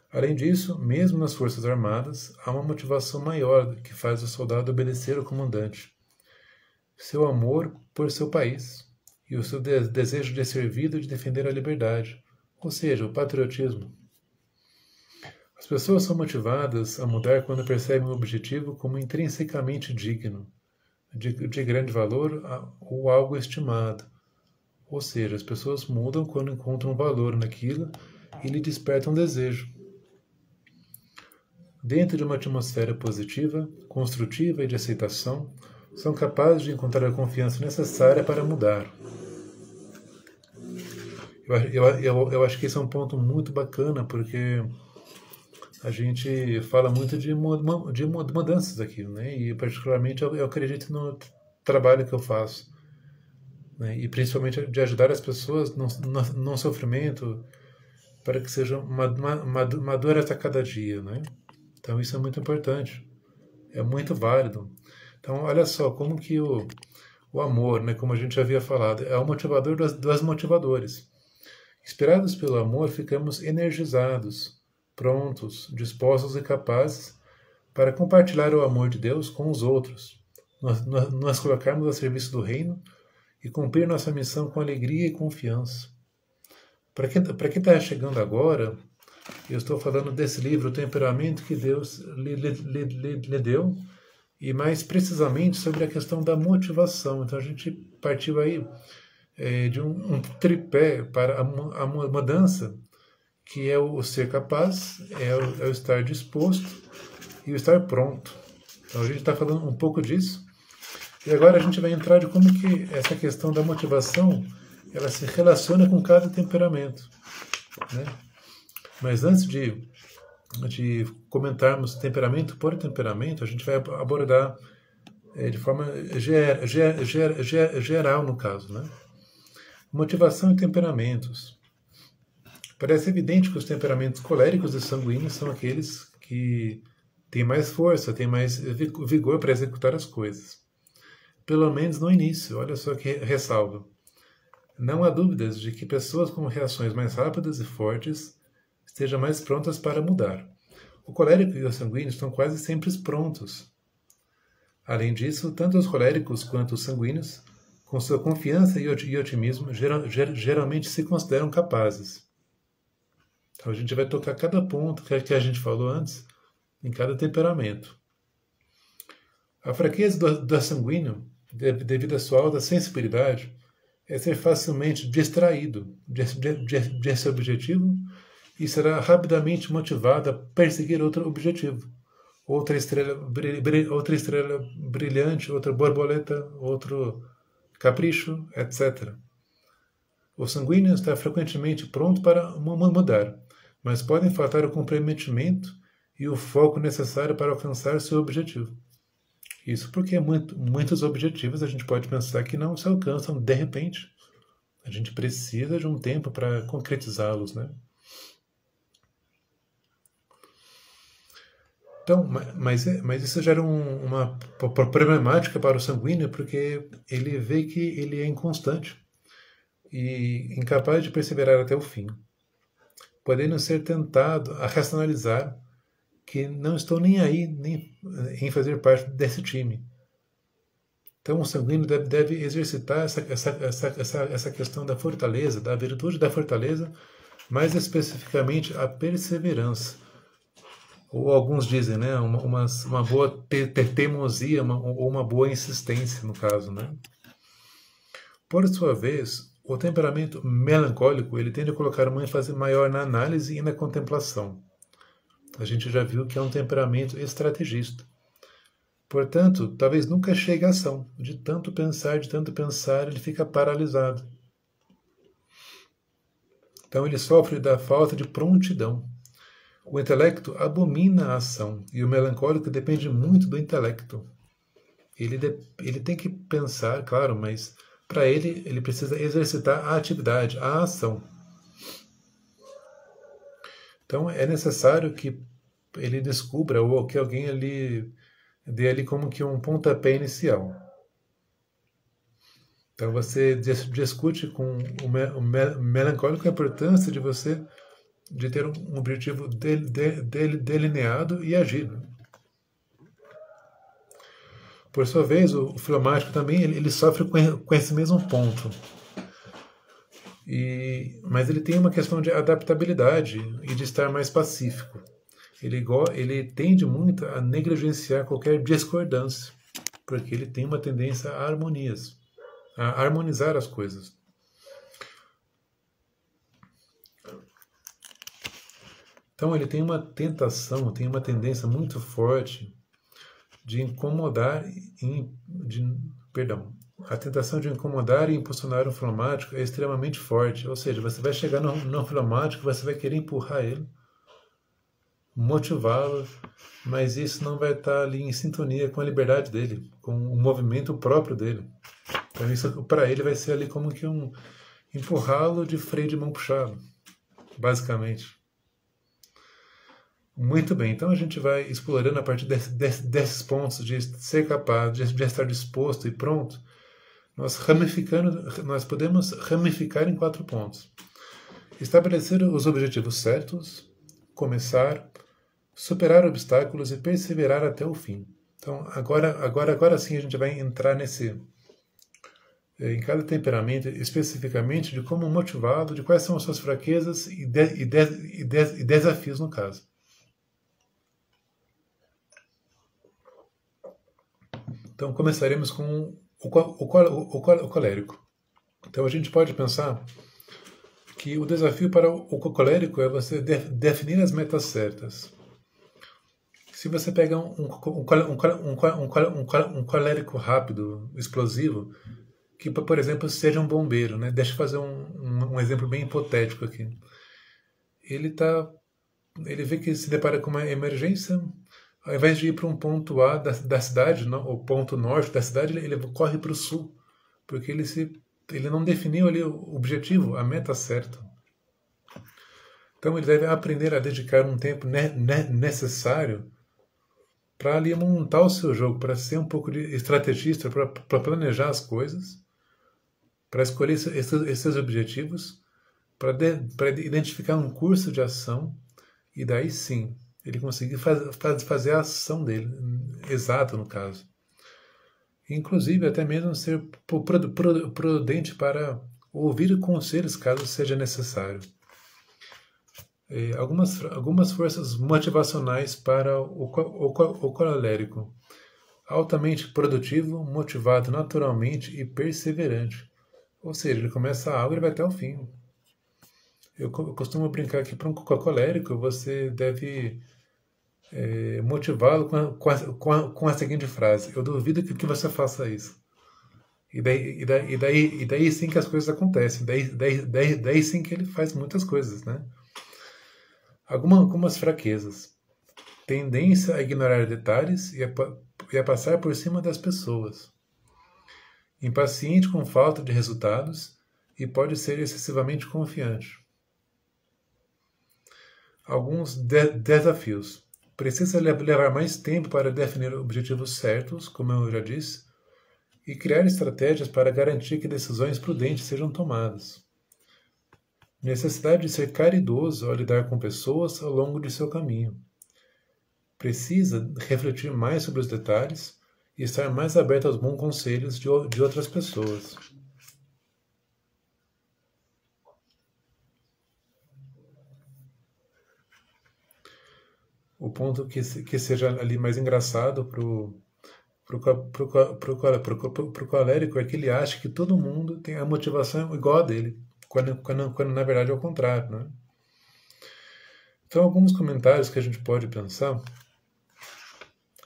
Além disso, mesmo nas Forças Armadas, há uma motivação maior que faz o soldado obedecer ao comandante: seu amor por seu país e o seu desejo de servir e de defender a liberdade, ou seja, o patriotismo. As pessoas são motivadas a mudar quando percebem o objetivo como intrinsecamente digno, de grande valor ou algo estimado. Ou seja, as pessoas mudam quando encontram valor naquilo e lhe despertam desejo. Dentro de uma atmosfera positiva, construtiva e de aceitação, são capazes de encontrar a confiança necessária para mudar. Eu acho que esse é um ponto muito bacana, porque a gente fala muito de mudanças aqui, né? E particularmente eu acredito no trabalho que eu faço, né? E principalmente de ajudar as pessoas no sofrimento, para que sejam maduras a cada dia, né? Então isso é muito importante, é muito válido. Então olha só como que o amor, né, como a gente já havia falado, é o motivador dos motivadores. Inspirados pelo amor, ficamos energizados, prontos, dispostos e capazes para compartilhar o amor de Deus com os outros, nós colocarmos a serviço do reino e cumprir nossa missão com alegria e confiança. Para quem está chegando agora, eu estou falando desse livro, O Temperamento que Deus lhe deu, e mais precisamente sobre a questão da motivação. Então a gente partiu aí de um tripé para a mudança, que é o ser capaz, é o estar disposto e o estar pronto. Então a gente está falando um pouco disso. E agora a gente vai entrar de como que essa questão da motivação ela se relaciona com cada temperamento, né? Mas antes de comentarmos temperamento por temperamento, a gente vai abordar de forma geral no caso, né? Motivação e temperamentos. Parece evidente que os temperamentos coléricos e sanguíneos são aqueles que têm mais força, têm mais vigor para executar as coisas. Pelo menos no início, olha só que ressalva. Não há dúvidas de que pessoas com reações mais rápidas e fortes estejam mais prontas para mudar. O colérico e o sanguíneo estão quase sempre prontos. Além disso, tanto os coléricos quanto os sanguíneos, com sua confiança e otimismo, geralmente se consideram capazes. Então a gente vai tocar cada ponto que a gente falou antes, em cada temperamento. A fraqueza do sanguíneo, devido à sua alta sensibilidade, é ser facilmente distraído desse objetivo e será rapidamente motivado a perseguir outro objetivo. Outra estrela brilhante, outra borboleta, outro capricho, etc. O sanguíneo está frequentemente pronto para mudar, mas podem faltar o comprometimento e o foco necessário para alcançar seu objetivo. Isso porque muitos objetivos a gente pode pensar que não se alcançam de repente. A gente precisa de um tempo para concretizá-los, né? Então, mas isso gera uma problemática para o sanguíneo, porque ele vê que ele é inconstante. e incapaz de perseverar até o fim, podendo ser tentado a racionalizar que não estou nem aí nem em fazer parte desse time. Então, o sanguíneo deve exercitar essa questão da fortaleza, da virtude da fortaleza, mais especificamente a perseverança. Ou alguns dizem, né, uma boa teimosia, ou uma boa insistência, no caso, né? Por sua vez, o temperamento melancólico ele tende a colocar uma ênfase maior na análise e na contemplação. A gente já viu que é um temperamento estrategista. Portanto, talvez nunca chegue à ação. De tanto pensar, ele fica paralisado. Então ele sofre da falta de prontidão. O intelecto abomina a ação e o melancólico depende muito do intelecto. Ele tem que pensar, claro, mas para ele precisa exercitar a atividade, a ação. Então é necessário que ele descubra ou que alguém ali dê ali como que um pontapé inicial. Então você discute com o melancólico a importância de você de ter um objetivo delineado e agir. Por sua vez, o filomático também ele sofre com esse mesmo ponto. Mas ele tem uma questão de adaptabilidade e de estar mais pacífico. Ele tende muito a negligenciar qualquer discordância, porque ele tem uma tendência a harmonias, a harmonizar as coisas. Então ele tem uma tentação, tem uma tendência muito forte de incomodar, a tentação de incomodar e impulsionar um filomático é extremamente forte. Ou seja, você vai chegar no filomático, você vai querer empurrar ele, motivá-lo, mas isso não vai estar ali em sintonia com a liberdade dele, com o movimento próprio dele. Então isso para ele vai ser ali como que um empurrá-lo de freio de mão puxado, basicamente. Muito bem, então a gente vai explorando a partir desses pontos de ser capaz, de estar disposto e pronto. Nós podemos ramificar em 4 pontos. Estabelecer os objetivos certos, começar, superar obstáculos e perseverar até o fim. Então, agora sim a gente vai entrar em cada temperamento, especificamente de como motivá-lo, de quais são as suas fraquezas e desafios no caso. Então, começaremos com o colérico. Então, a gente pode pensar que o desafio para o colérico é você definir as metas certas. Se você pega um colérico rápido, explosivo, que, por exemplo, seja um bombeiro, né? Deixa eu fazer um exemplo bem hipotético aqui. Ele vê que se depara com uma emergência. Ao invés de ir para um ponto A da cidade, o ponto norte da cidade, ele corre para o sul, porque ele não definiu ali o objetivo, a meta certa. Então ele deve aprender a dedicar um tempo necessário para ali montar o seu jogo, para ser um pouco de estrategista, para planejar as coisas, para escolher esses objetivos, para identificar um curso de ação, e daí sim ele conseguir fazer a ação dele, exata no caso. Inclusive, até mesmo ser prudente para ouvir conselhos caso seja necessário. Algumas forças motivacionais para o colérico. Altamente produtivo, motivado naturalmente e perseverante. Ou seja, ele começa algo e vai até o fim. Eu costumo brincar que para um colérico você deve motivá-lo com a seguinte frase: eu duvido que você faça isso. E daí sim que as coisas acontecem. Daí sim que ele faz muitas coisas, né? Algumas fraquezas. Tendência a ignorar detalhes e a passar por cima das pessoas. Impaciente com falta de resultados e pode ser excessivamente confiante. Alguns desafios. Precisa levar mais tempo para definir objetivos certos, como eu já disse, e criar estratégias para garantir que decisões prudentes sejam tomadas. Necessidade de ser caridoso ao lidar com pessoas ao longo de seu caminho. Precisa refletir mais sobre os detalhes e estar mais aberto aos bons conselhos de outras pessoas. O ponto que seja ali mais engraçado pro colérico é que ele acha que todo mundo tem a motivação igual a dele, quando na verdade é o contrário, né? Então, alguns comentários que a gente pode pensar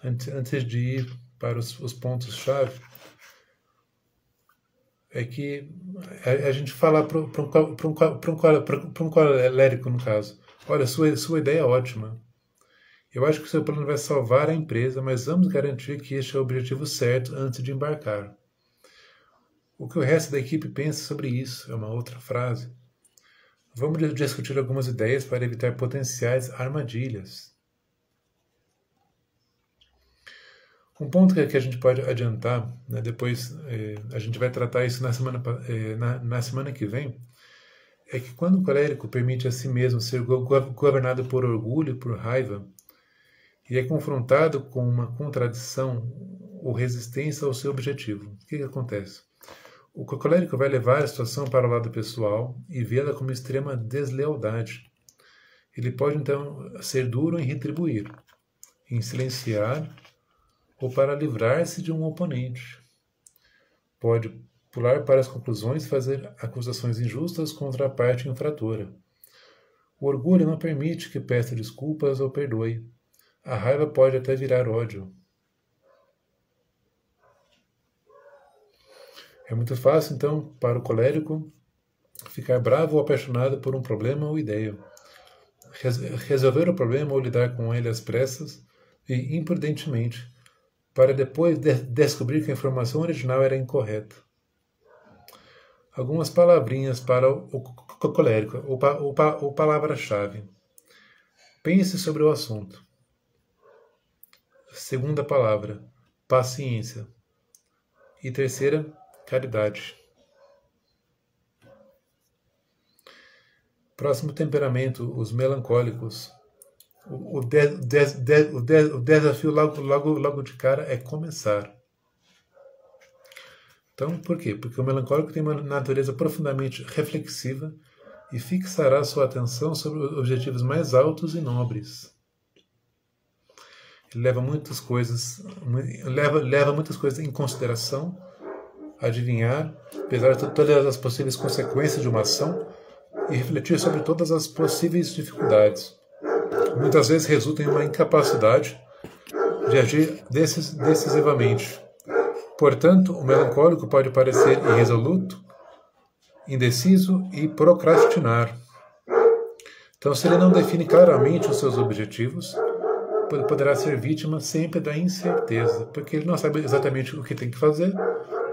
antes de ir para os pontos-chave é que a gente fala para um colérico, no caso, olha, sua ideia é ótima. Eu acho que o seu plano vai salvar a empresa, mas vamos garantir que este é o objetivo certo antes de embarcar. O que o resto da equipe pensa sobre isso é uma outra frase. Vamos discutir algumas ideias para evitar potenciais armadilhas. Um ponto que a gente pode adiantar, né, depois a gente vai tratar isso na semana que vem, é que quando o colérico permite a si mesmo ser governado por orgulho e por raiva, e é confrontado com uma contradição ou resistência ao seu objetivo, o que acontece? O colérico vai levar a situação para o lado pessoal e vê-la como extrema deslealdade. Ele pode, então, ser duro em retribuir, em silenciar ou para livrar-se de um oponente. Pode pular para as conclusões e fazer acusações injustas contra a parte infratora. O orgulho não permite que peça desculpas ou perdoe. A raiva pode até virar ódio. É muito fácil, então, para o colérico ficar bravo ou apaixonado por um problema ou ideia. Resolver o problema ou lidar com ele às pressas e imprudentemente, para depois descobrir que a informação original era incorreta. Algumas palavrinhas para o colérico, ou palavra-chave. Pense sobre o assunto. Segunda palavra, paciência. E terceira, caridade. Próximo temperamento, os melancólicos. O desafio logo de cara é começar. Então, por quê? Porque o melancólico tem uma natureza profundamente reflexiva e fixará sua atenção sobre objetivos mais altos e nobres. Ele leva muitas coisas em consideração, adivinhar, apesar de todas as possíveis consequências de uma ação, e refletir sobre todas as possíveis dificuldades. Muitas vezes resulta em uma incapacidade de agir decisivamente. Portanto, o melancólico pode parecer irresoluto, indeciso e procrastinar. Então, se ele não define claramente os seus objetivos, poderá ser vítima sempre da incerteza, porque ele não sabe exatamente o que tem que fazer,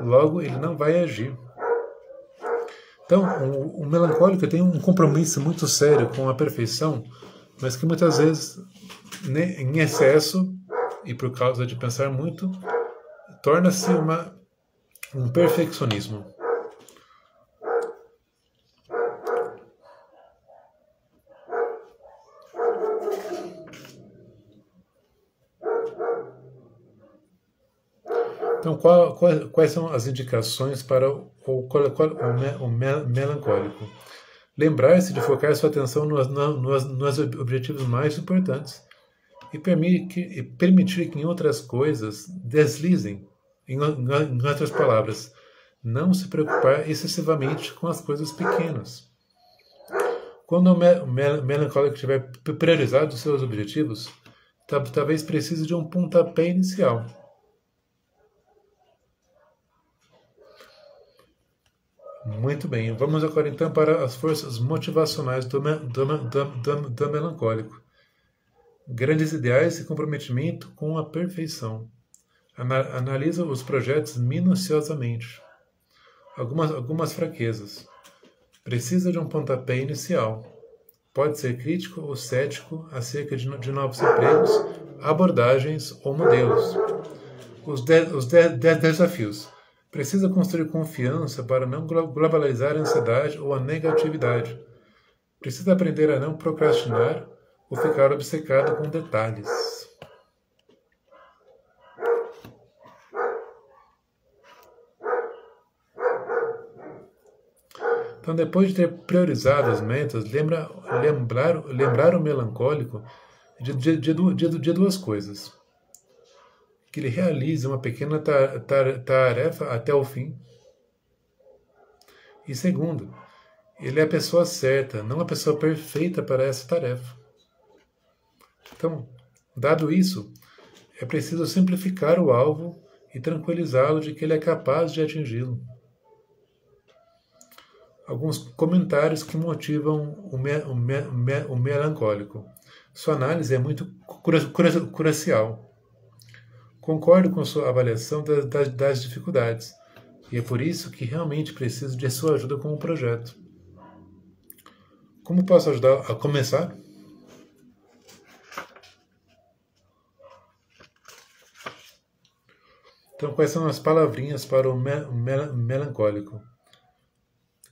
logo ele não vai agir. Então, o melancólico tem um compromisso muito sério com a perfeição, mas que muitas vezes, em excesso, e por causa de pensar muito, torna-se um perfeccionismo. Então, quais são as indicações para o melancólico? Lembrar-se de focar sua atenção nos objetivos mais importantes e permitir que em outras coisas deslizem. Em outras palavras, não se preocupar excessivamente com as coisas pequenas. Quando o melancólico tiver priorizado os seus objetivos, talvez precise de um pontapé inicial. Muito bem, vamos agora então para as forças motivacionais do melancólico. Grandes ideais e comprometimento com a perfeição. Analisa os projetos minuciosamente. Algumas fraquezas. Precisa de um pontapé inicial. Pode ser crítico ou cético acerca de novos empregos, abordagens ou modelos. Os desafios. Precisa construir confiança para não globalizar a ansiedade ou a negatividade. Precisa aprender a não procrastinar ou ficar obcecado com detalhes. Então, depois de ter priorizado as metas, lembrar o melancólico de duas coisas. Que ele realize uma pequena tarefa até o fim. E segundo, ele é a pessoa certa, não a pessoa perfeita para essa tarefa. Então, dado isso, é preciso simplificar o alvo e tranquilizá-lo de que ele é capaz de atingi-lo. Alguns comentários que motivam o melancólico. Sua análise é muito crucial. Concordo com sua avaliação das dificuldades, e é por isso que realmente preciso de sua ajuda com o projeto. Como posso ajudar a começar? Então, quais são as palavrinhas para o melancólico?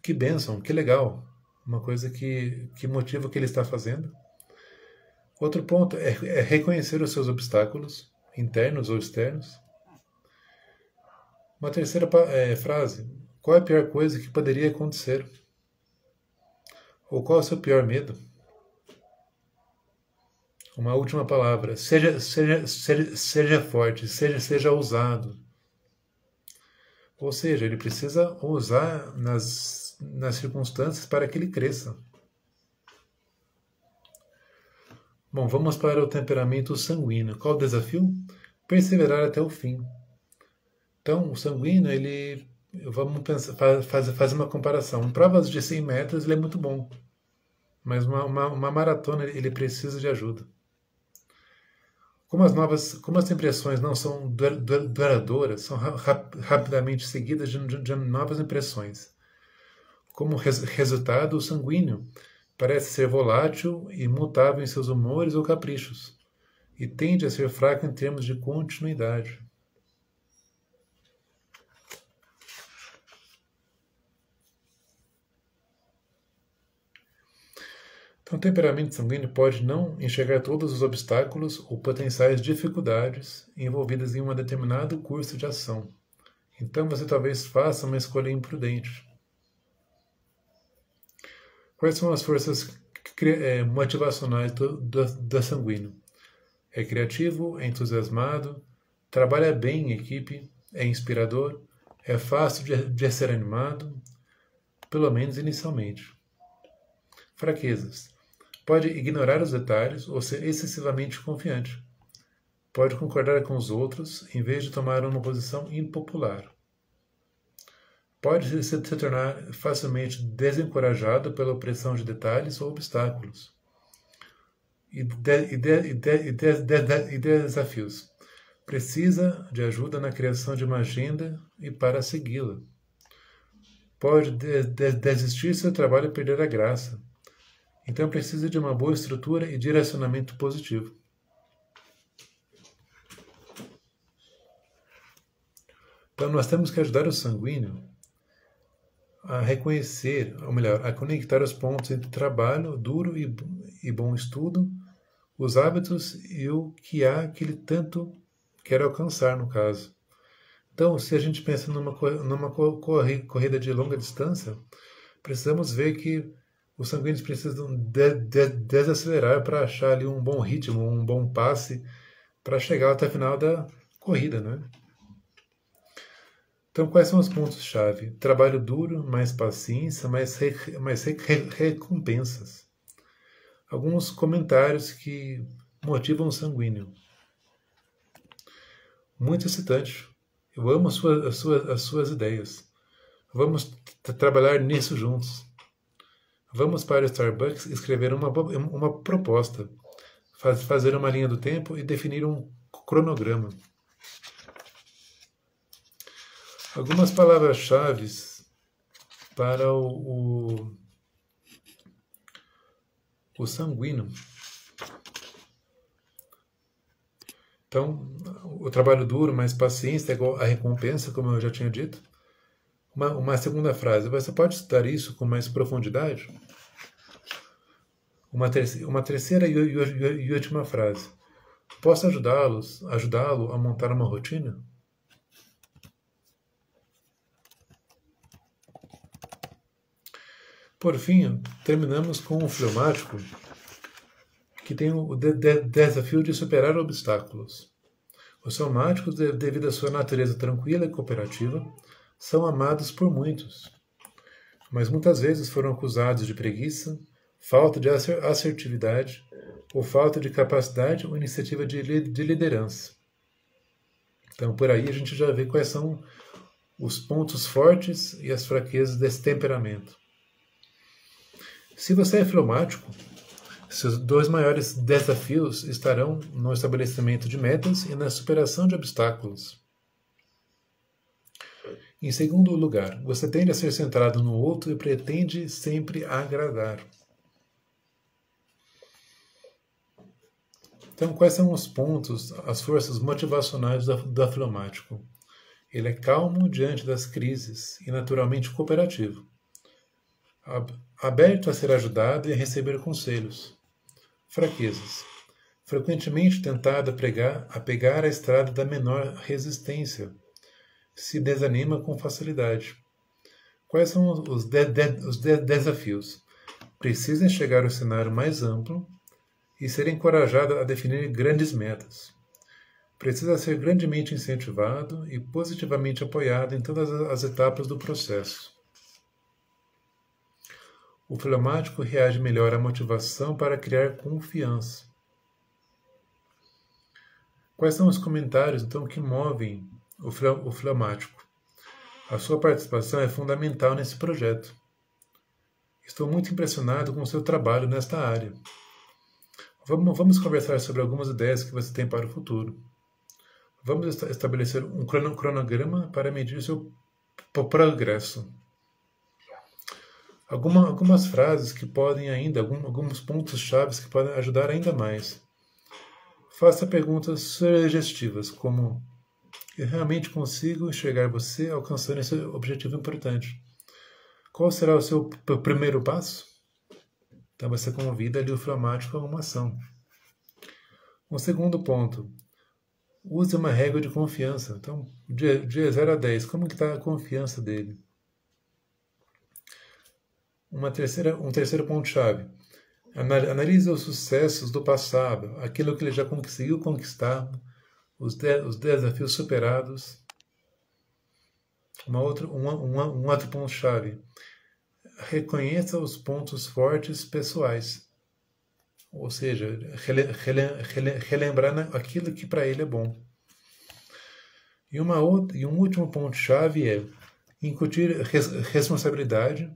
Que bênção, que legal. Uma coisa que motiva o que ele está fazendo. Outro ponto é reconhecer os seus obstáculos, internos ou externos. Uma terceira frase. Qual é a pior coisa que poderia acontecer? Ou qual é o seu pior medo? Uma última palavra. Seja forte, seja ousado. Ou seja, ele precisa ousar nas circunstâncias para que ele cresça. Bom, vamos para o temperamento sanguíneo. Qual o desafio? Perseverar até o fim. Então, o sanguíneo, vamos fazer uma comparação. Em provas de 100 metros, ele é muito bom. Mas uma maratona, ele precisa de ajuda. Como as impressões não são duradouras, são rapidamente seguidas de novas impressões. Como resultado, o sanguíneo parece ser volátil e mutável em seus humores ou caprichos, e tende a ser fraco em termos de continuidade. Então, o temperamento sanguíneo pode não enxergar todos os obstáculos ou potenciais dificuldades envolvidas em um determinado curso de ação. Então, você talvez faça uma escolha imprudente. Quais são as forças motivacionais do sanguíneo? É criativo, é entusiasmado, trabalha bem em equipe, é inspirador, é fácil de ser animado, pelo menos inicialmente. Fraquezas. Pode ignorar os detalhes ou ser excessivamente confiante. Pode concordar com os outros em vez de tomar uma posição impopular. Pode se tornar facilmente desencorajado pela opressão de detalhes ou obstáculos. E desafios. Precisa de ajuda na criação de uma agenda e para segui-la. Pode desistir seu trabalho e perder a graça. Então precisa de uma boa estrutura e direcionamento positivo. Então nós temos que ajudar o sanguíneo a reconhecer, ou melhor, a conectar os pontos entre trabalho duro e bom estudo, os hábitos e o que há que ele tanto quer alcançar, no caso. Então, se a gente pensa numa corrida de longa distância, precisamos ver que os sanguíneos precisam desacelerar para achar ali um bom ritmo, um bom passe, para chegar até o final da corrida, né? Então, quais são os pontos-chave? Trabalho duro, mais paciência, mais recompensas. Alguns comentários que motivam o sanguíneo. Muito excitante. Eu amo as suas ideias. Vamos trabalhar nisso juntos. Vamos para o Starbucks escrever uma proposta, fazer uma linha do tempo e definir um cronograma. Algumas palavras-chave para o sanguíneo. Então, o trabalho duro, mais paciência é igual a recompensa, como eu já tinha dito. Uma segunda frase, você pode estudar isso com mais profundidade? Uma terceira e última frase, posso ajudá-lo a montar uma rotina? Por fim, terminamos com o fleumático, que tem o desafio de superar obstáculos. Os fleumáticos, devido à sua natureza tranquila e cooperativa, são amados por muitos, mas muitas vezes foram acusados de preguiça, falta de assertividade ou falta de capacidade ou iniciativa de liderança. Então, por aí a gente já vê quais são os pontos fortes e as fraquezas desse temperamento. Se você é fleumático, seus 2 maiores desafios estarão no estabelecimento de metas e na superação de obstáculos. Em segundo lugar, você tende a ser centrado no outro e pretende sempre agradar. Então, quais são os pontos, as forças motivacionais do fleumático? Ele é calmo diante das crises e naturalmente cooperativo. Aberto a ser ajudado e a receber conselhos. Fraquezas. Frequentemente tentado a pegar a estrada da menor resistência. Se desanima com facilidade. Quais são os desafios? Precisa enxergar o cenário mais amplo e ser encorajado a definir grandes metas. Precisa ser grandemente incentivado e positivamente apoiado em todas as etapas do processo. O fleumático reage melhor à motivação para criar confiança. Quais são os comentários, então, que movem o fleumático? A sua participação é fundamental nesse projeto. Estou muito impressionado com o seu trabalho nesta área. Vamos conversar sobre algumas ideias que você tem para o futuro. Vamos estabelecer um cronograma para medir seu progresso. Algumas frases que podem ainda, alguns pontos-chave que podem ajudar ainda mais. Faça perguntas sugestivas, como: eu realmente consigo enxergar você alcançando esse objetivo importante. Qual será o seu primeiro passo? Então você convida ali o fleumático a uma ação. Um segundo ponto. Use uma régua de confiança. Então, de 0 a 10, como está a confiança dele? Um terceiro ponto-chave. Analise os sucessos do passado, aquilo que ele já conseguiu conquistar, os desafios superados. Um outro ponto-chave. Reconheça os pontos fortes pessoais. Ou seja, relembrar aquilo que para ele é bom. E um último ponto-chave é incutir responsabilidade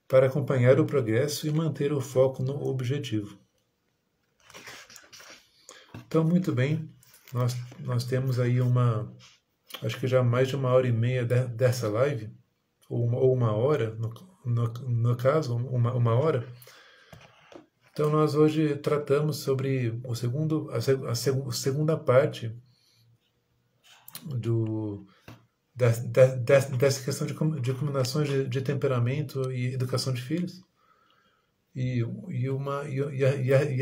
para acompanhar o progresso e manter o foco no objetivo. Então, muito bem, nós temos aí acho que já mais de 1h30 dessa live, ou 1 hora, no caso, uma hora. Então, nós hoje tratamos sobre a segunda parte dessa questão de combinações de temperamento e educação de filhos. E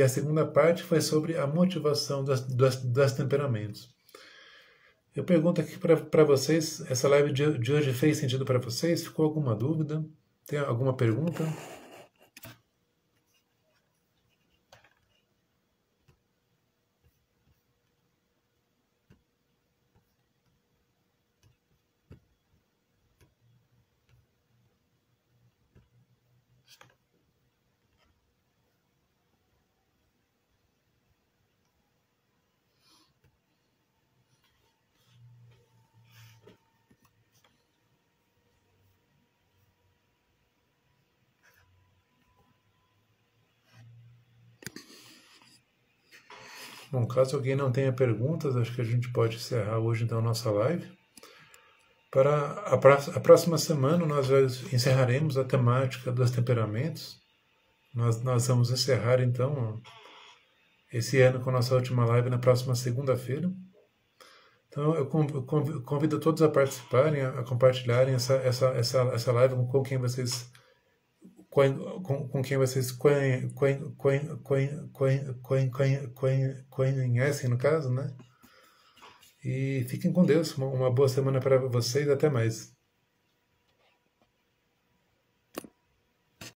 a segunda parte foi sobre a motivação dos temperamentos. Eu pergunto aqui para vocês, essa live de hoje fez sentido para vocês? Ficou alguma dúvida? Tem alguma pergunta? Bom, caso alguém não tenha perguntas, acho que a gente pode encerrar hoje então a nossa live. Para a próxima semana nós já encerraremos a temática dos temperamentos. Nós vamos encerrar então esse ano com a nossa última live na próxima segunda-feira. Então eu convido todos a participarem, a compartilharem essa live com quem vocês com quem vocês conhecem, no caso, né? E fiquem com Deus. Uma boa semana para vocês. Até mais.